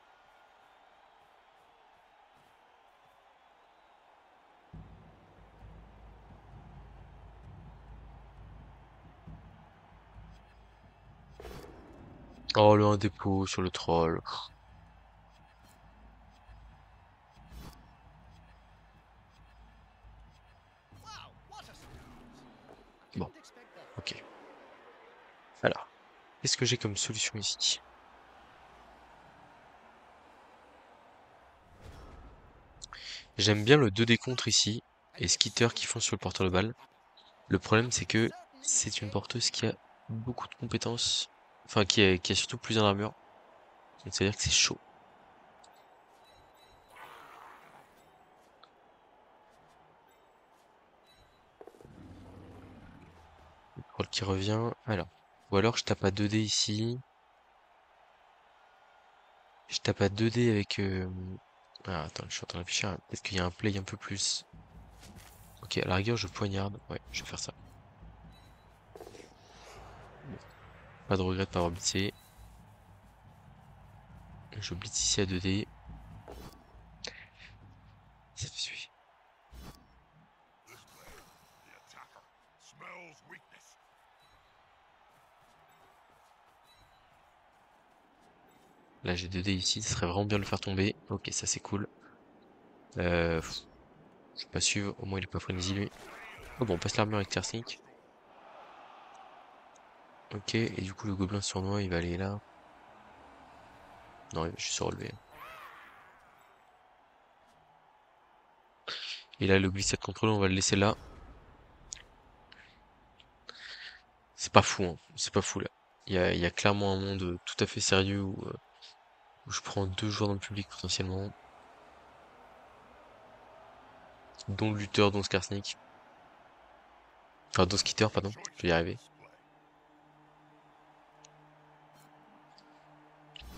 Oh le un dépôt sur le troll. Alors, qu'est-ce que j'ai comme solution ici? J'aime bien le 2D contre ici, et Skitter qui font sur le porteur de balle. Le problème, c'est que c'est une porteuse qui a beaucoup de compétences, enfin qui a surtout plusieurs armures, donc ça veut dire que c'est chaud. Le troll qui revient, alors. Ou alors je tape à 2D ici. Je tape à 2D avec... Ah, attends, je suis en train de réfléchir. Peut-être qu'il y a un play un peu plus... Ok, à la rigueur, je poignarde. Ouais, je vais faire ça. Bon, pas de regret de pas avoir blitzé. Je blitz ici à 2D. Ça fait suivre. This player, the attacker, smells weakness. Là, j'ai 2D ici. Ce serait vraiment bien de le faire tomber. Ok, ça c'est cool. Je vais pas suivre. Au moins, il est pas frénésie, lui. Oh bon, on passe l'armure avec Terre Sneak. Ok, et du coup, le gobelin sournois, il va aller là. Non, il va juste se relever. Et là, le glissade contrôle, on va le laisser là. C'est pas fou, hein. C'est pas fou, là. Il y a clairement un monde tout à fait sérieux où je prends 2 joueurs dans le public potentiellement. Dont le lutteur, dont Skarsnik. Enfin, dont Skitter, pardon. Je vais y arriver.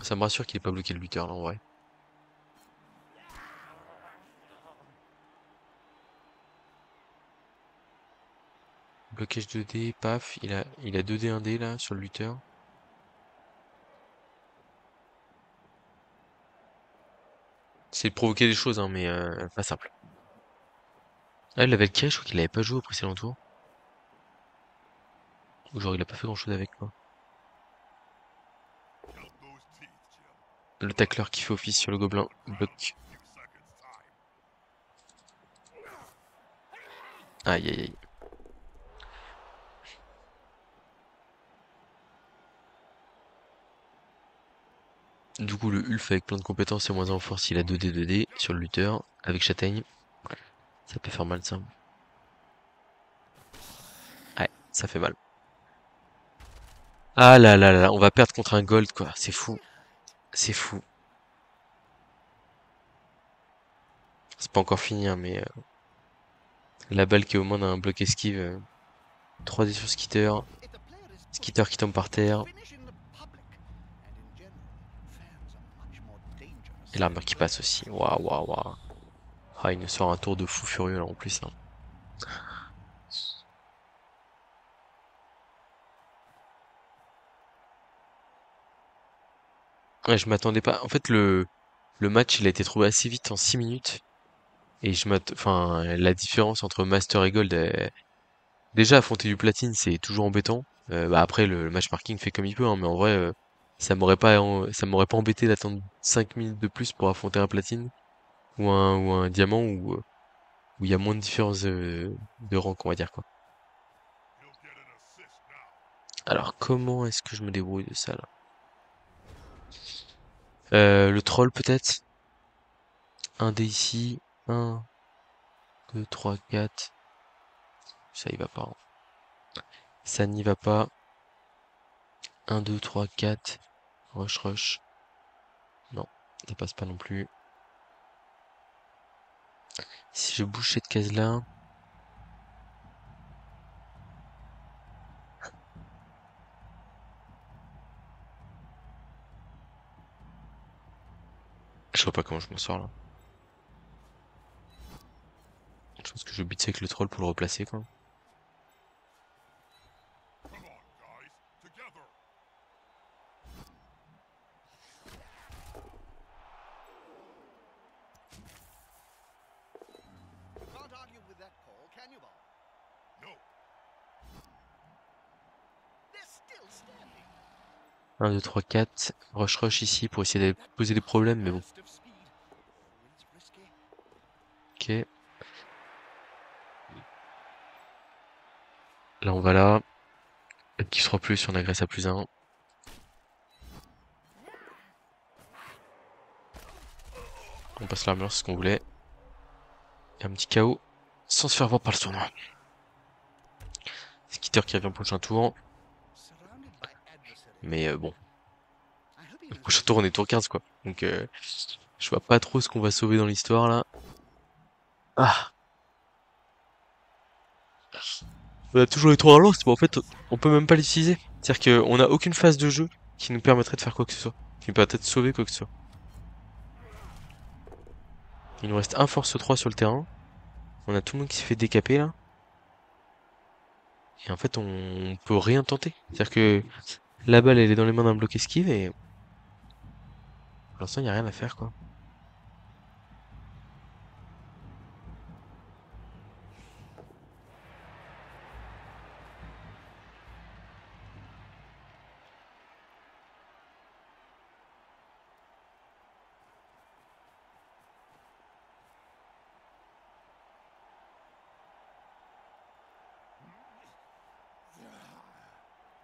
Ça me rassure qu'il ait pas bloqué le lutteur, là, en vrai. Blocage 2D, paf. Il a 2D 1D, là, sur le lutteur. C'est de provoquer des choses, hein, mais pas simple. Ah, le Valkyrie, je crois qu'il avait pas joué au précédent tour. Ou genre, il a pas fait grand-chose avec, quoi. Count those teeth, Jim. Le tacleur qui fait office sur le gobelin. Bloc. Few seconds time. Aïe, aïe, aïe. Du coup, le Ulf avec plein de compétences et moins en force, il a 2D, 2D sur le lutteur. Avec châtaigne. Ça peut faire mal, ça. Ouais, ça fait mal. Ah là là là, on va perdre contre un gold, quoi. C'est fou. C'est fou. C'est pas encore fini, hein, mais la balle qui est au moins d'un bloc esquive. 3D sur Skitter. If the player is Skitter qui tombe par terre. finish in the public, and in general, fans are much more dangerous Et than l'armure qui passe aussi. Waouh, waouh, waouh. Ah, il nous sort un tour de fou furieux, là, en plus, hein. Ouais, je m'attendais pas. En fait, le match, il a été trouvé assez vite en 6 minutes. Et enfin, la différence entre Master et Gold, déjà, affronter du platine, c'est toujours embêtant. Bah après, le matchmarking fait comme il peut, hein, mais en vrai, ça m'aurait pas embêté d'attendre 5 minutes de plus pour affronter un platine ou un diamant où il y a moins de différence de rank, on va dire, quoi. He'll get an assist now. Alors, comment est-ce que je me débrouille de ça, là? Le troll, peut-être? Un dé ici. Un, 2, 3, 4. Ça y va pas, hein. Ça n'y va pas. Un, 2, 3, 4. Rush, rush. Non, ça passe pas non plus. Si je bouge cette case-là, je vois pas comment je m'en sors là. Je pense que je bute avec le troll pour le replacer, quoi. Come on, guys. Together. You can't argue with that call, can you, Bob? No. They're still standing. 1, 2, 3, 4. Rush, rush ici pour essayer de poser des problèmes, mais bon. Burst of speed. Always risky. Ok. Là, on va là. Qui sera plus si on agresse à +1. On passe l'armure, c'est ce qu'on voulait. Et un petit KO sans se faire voir par le tournoi. Skitter qui revient au prochain tour. Surrounded by adversaries. Mais bon, I hope he le knows prochain tour on est tour 15 quoi. Donc je vois pas trop ce qu'on va sauver dans l'histoire là. Ah, on a toujours les tours à lance, mais en fait on peut même pas l'utiliser. C'est-à-dire qu'on a aucune phase de jeu qui nous permettrait de faire quoi que ce soit. Qui nous permettrait de sauver quoi que ce soit. Il nous reste un force 3 sur le terrain. On a tout le monde qui s'est fait décaper là. Et en fait on peut rien tenter. C'est-à-dire que la balle elle est dans les mains d'un bloc esquive et pour l'instant il y a rien à faire quoi.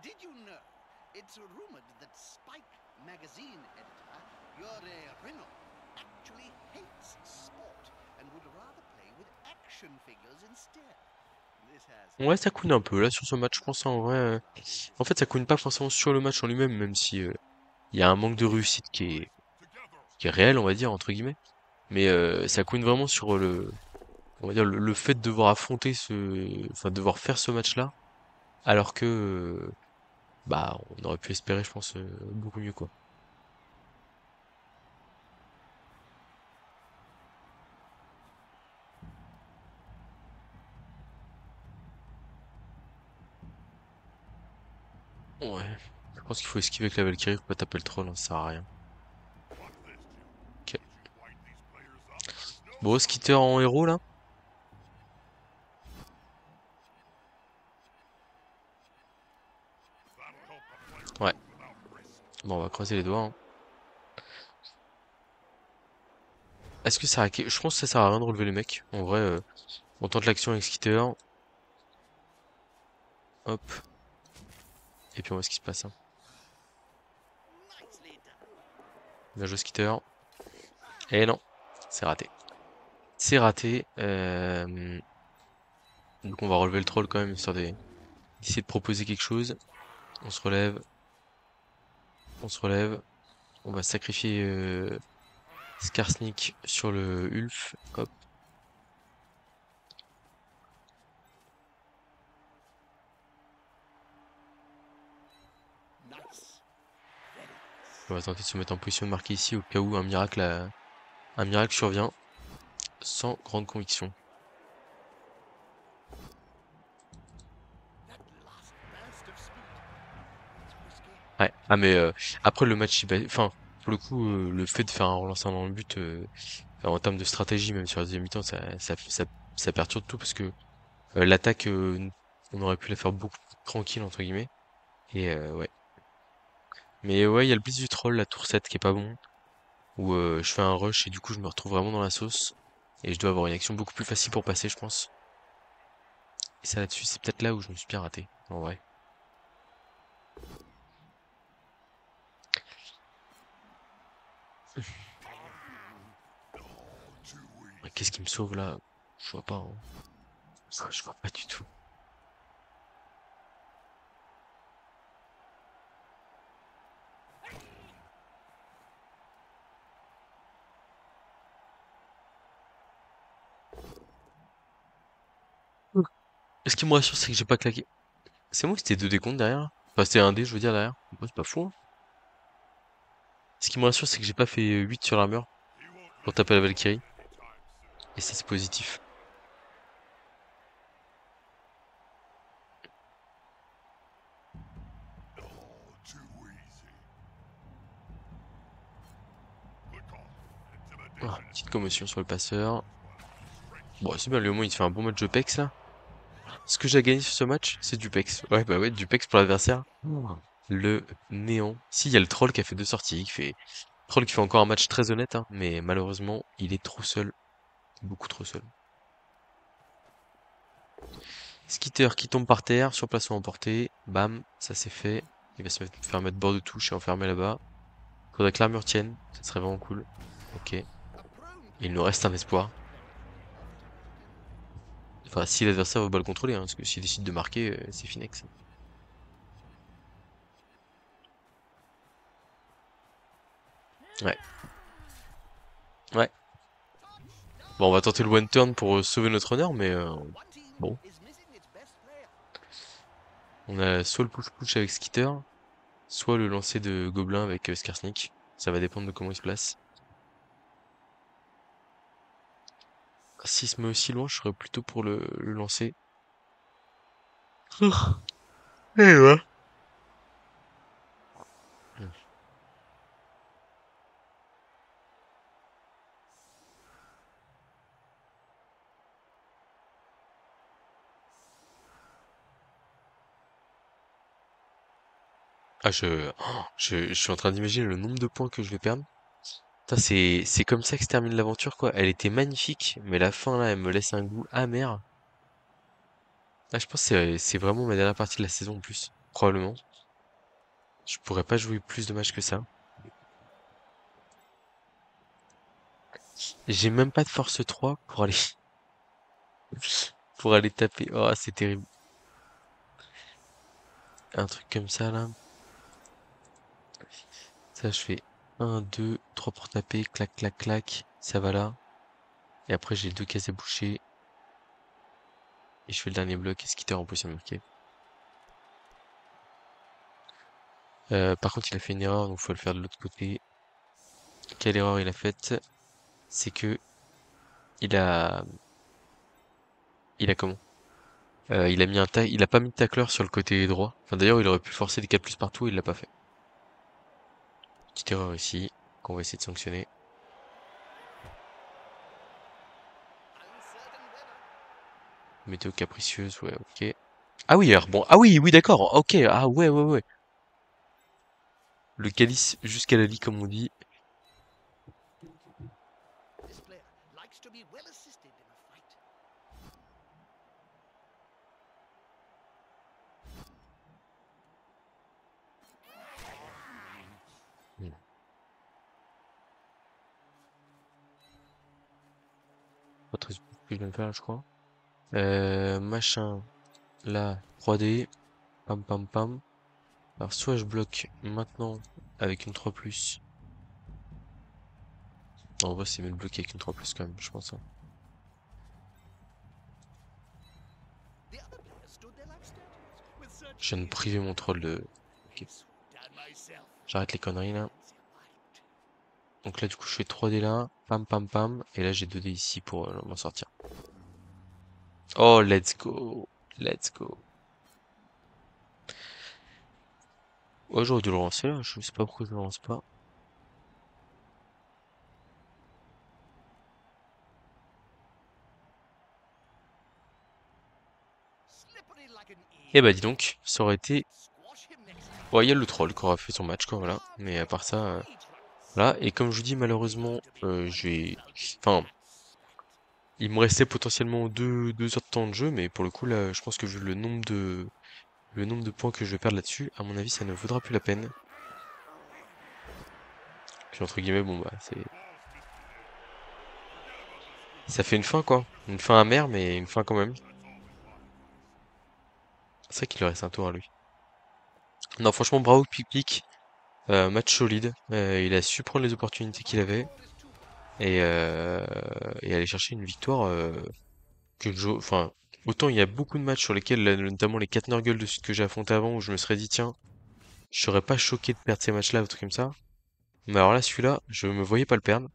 Did you know it's rumored that Spike magazine editor Yuri Renault actually hates sport and would rather play with action figures instead? This has Ouais, ça couine un peu là sur ce match, je pense en vrai. En fait, ça couine pas forcément sur le match en lui-même, même si il y a un manque de réussite qui est réel, on va dire entre guillemets. Mais ça couine vraiment sur on va dire le fait de devoir affronter enfin, devoir faire ce match-là, alors que bah, on aurait pu espérer, je pense, beaucoup mieux quoi. Ouais, je pense qu'il faut esquiver avec la Valkyrie, faut pas taper le troll, hein, ça sert à rien. Ok. Bon, Skitter en héros là. Ouais. Bon, on va croiser les doigts, hein. Est-ce que ça a... Je pense que ça sert à rien de relever les mecs. En vrai, on tente l'action avec Skitter. Hop. Et puis on voit ce qui se passe, hein. nicely done. Bien joué Skitter. Et non, c'est raté. C'est raté. Donc on va relever le troll quand même, histoire d'essayer de proposer quelque chose. On se relève. On se relève. On va sacrifier Skarsnik sur le Ulf. Hop. Nice. Very nice. On va tenter de se mettre en position de marquer ici au cas où un miracle survient. Sans grande conviction. That last burst of speed. It's risky. Ouais. Ah mais après le match, enfin pour le coup, le fait de faire un relanceur dans le but, enfin, en termes de stratégie, même sur la deuxième mi-temps, ça perturbe tout parce que l'attaque, on aurait pu la faire beaucoup plus tranquille entre guillemets. Et ouais. Mais ouais, il y a le blitz du troll, la tour 7 qui est pas bon, où je fais un rush et du coup je me retrouve vraiment dans la sauce. Et je dois avoir une action beaucoup plus facile pour passer, je pense. Et ça là-dessus, c'est peut-être là où je me suis bien raté, en vrai. Ouais, qu'est-ce qui me sauve là? Je vois pas, hein. Je vois pas du tout. Ce qui me rassure, c'est que j'ai pas claqué. C'est moi, c'était 2 décomptes derrière. Enfin, c'était un dé, je veux dire, derrière. Ouais, c'est pas fou, hein. Ce qui me rassure, c'est que j'ai pas fait 8 sur l'armure pour taper la Valkyrie. Et ça, c'est positif. Ah, petite commotion sur le passeur. Bon, c'est bien, le moment, il fait un bon match de PEX, là. Ce que j'ai gagné sur ce match, c'est du PEX. Ouais, bah ouais, du PEX pour l'adversaire. Le néant. Si, il y a le troll qui a fait 2 sorties, Troll qui fait encore un match très honnête, hein, mais malheureusement, il est trop seul. Beaucoup trop seul. Skitter qui tombe par terre, surplacement emporté. Bam, ça c'est fait. Il va se faire mettre bord de touche et enfermer là-bas. Faudrait que l'armure tienne, ça serait vraiment cool. Ok. Il nous reste un espoir. Enfin, si l'adversaire veut pas le contrôler, hein, parce que s'il décide de marquer, c'est finex. Ouais. Ouais. Bon, on va tenter le one turn pour sauver notre honneur, mais bon. On a soit le push-push avec Skitter, soit le lancer de Gobelin avec Skarsnik. Ça va dépendre de comment il se place. S'il se met aussi loin, je serais plutôt pour le lancer. Eh ouais. Ah, je suis en train d'imaginer le nombre de points que je vais perdre. Putain, c'est comme ça que se termine l'aventure, quoi. Elle était magnifique, mais la fin, là, elle me laisse un goût amer. Ah, je pense que c'est vraiment ma dernière partie de la saison, en plus. Probablement. Je pourrais pas jouer plus de matchs que ça. J'ai même pas de force 3 pour aller, pour aller taper. Oh, c'est terrible. Un truc comme ça, là. Ça, je fais un 2 3 pour taper, clac, clac, clac. Ça va là. Et après, j'ai deux cases à boucher. Et je fais le dernier bloc et skitter en position de marquer. Par contre, il a fait une erreur, donc faut le faire de l'autre côté. Quelle erreur il a faite? C'est que il a, il a comment? Il a pas mis de tacleur sur le côté droit. Enfin, d'ailleurs, il aurait pu forcer des 4+ partout, il l'a pas fait. Petite erreur ici, qu'on va essayer de sanctionner. Météo capricieuse, ouais, ok. Ah oui, alors bon, ah oui, oui, d'accord, ok, ah ouais, ouais, ouais. Le calice jusqu'à la lie, comme on dit. Hmm. Pas très ce que je viens de faire, je crois. Machin, là, 3D, pam, pam, pam. Alors, soit je bloque maintenant avec une 3+. En vrai, c'est mieux de bloquer avec une 3+ quand même, je pense, hein. Je viens de priver mon troll de... Ok. J'arrête les conneries, là. Donc là, du coup, je fais 3D là, pam, pam, pam. Et là, j'ai 2D ici pour m'en sortir. Oh, let's go. Let's go. Oh, j'aurais dû le lancer là, je sais pas pourquoi je le lance pas. Eh bah dis donc, ça aurait été... Ouais, il y a le troll qui aura fait son match, quoi, voilà. Mais à part ça, voilà. Et comme je vous dis, malheureusement, Enfin, il me restait potentiellement deux heures de temps de jeu, mais pour le coup, là, je pense que vu le nombre de points que je vais perdre là-dessus, à mon avis, ça ne vaudra plus la peine. Puis entre guillemets, bon bah, ça fait une fin, quoi. Une fin amère, mais une fin quand même. C'est vrai qu'il lui reste un tour à lui. Non, franchement, bravo Pic-Pic. Match solide. Il a su prendre les opportunités qu'il avait et, euh, et aller chercher une victoire enfin, autant il y a beaucoup de matchs sur lesquels, notamment les 4 Nurgle de suite que j'ai affronté avant, où je me serais dit, tiens, je serais pas choqué de perdre ces matchs-là, ou trucs comme ça. Mais alors là, celui-là, je me voyais pas le perdre.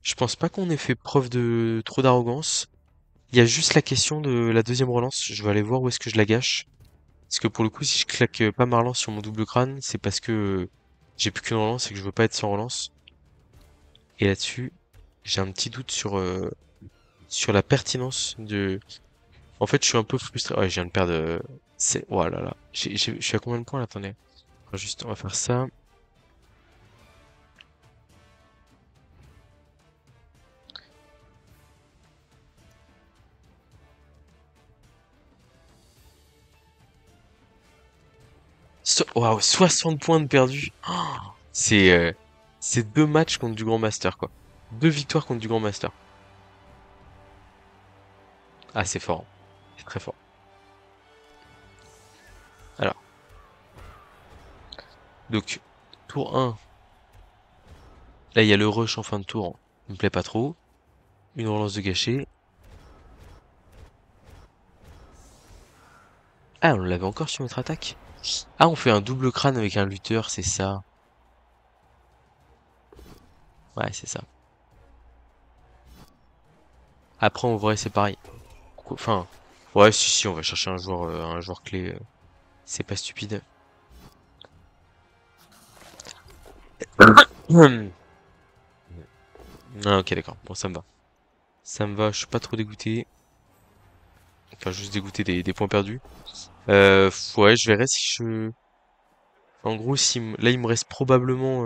Je pense pas qu'on ait fait preuve de trop d'arrogance. Il y a juste la question de la deuxième relance. Je vais aller voir où est-ce que je la gâche. Parce que pour le coup, si je claque pas ma relance sur mon double crâne, c'est parce que j'ai plus qu'une relance et que je veux pas être sans relance. Et là-dessus, j'ai un petit doute sur la pertinence de... En fait, je suis un peu frustré. Ouais, je viens de perdre... Oh là là. Je suis à combien de points là? Attendez. Juste, on va faire ça. Waouh, 60 points de perdu. Oh, c'est 2 matchs contre du Grand Master, quoi. 2 victoires contre du Grand Master. Ah, c'est fort, hein. C'est très fort. Alors, donc, tour 1. Là, il y a le rush en fin de tour. Il me plaît pas trop. Une relance de gâcher. Ah, on l'avait encore sur notre attaque. Ah, on fait un double crâne avec un lutteur, c'est ça. Ouais, c'est ça. Après, en vrai, c'est pareil. Enfin, ouais, si, on va chercher un joueur clé. C'est pas stupide. Ah, ok, d'accord. Bon, ça me va. Ça me va, je suis pas trop dégoûté. Enfin, juste dégoûté des points perdus. Ouais, je verrai si je... En gros, là, il me reste probablement...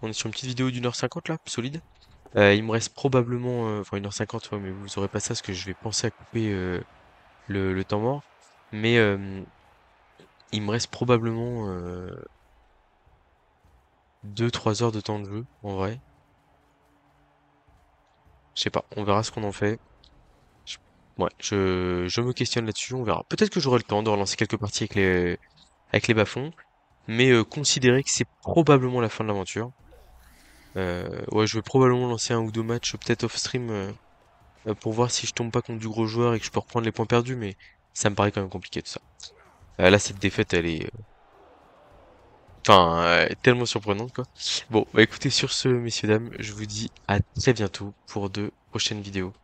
On est sur une petite vidéo d'1h50, là, solide. Il me reste probablement... Enfin, 1h50, ouais, mais vous aurez pas ça, parce que je vais penser à couper le temps mort. Mais il me reste probablement 2-3 heures de temps de jeu, en vrai. Je sais pas, on verra ce qu'on en fait. Je- Ouais, je me questionne là-dessus, on verra. Peut-être que j'aurai le temps de relancer quelques parties avec les bas-fonds, mais considérez que c'est probablement la fin de l'aventure. Ouais, je vais probablement lancer un ou deux matchs, peut-être off-stream, pour voir si je tombe pas contre du gros joueur et que je peux reprendre les points perdus, mais ça me paraît quand même compliqué tout ça. Là, cette défaite, elle est... Enfin, tellement surprenante, quoi. Bon, bah écoutez, sur ce, messieurs, dames, je vous dis à très bientôt pour de prochaines vidéos.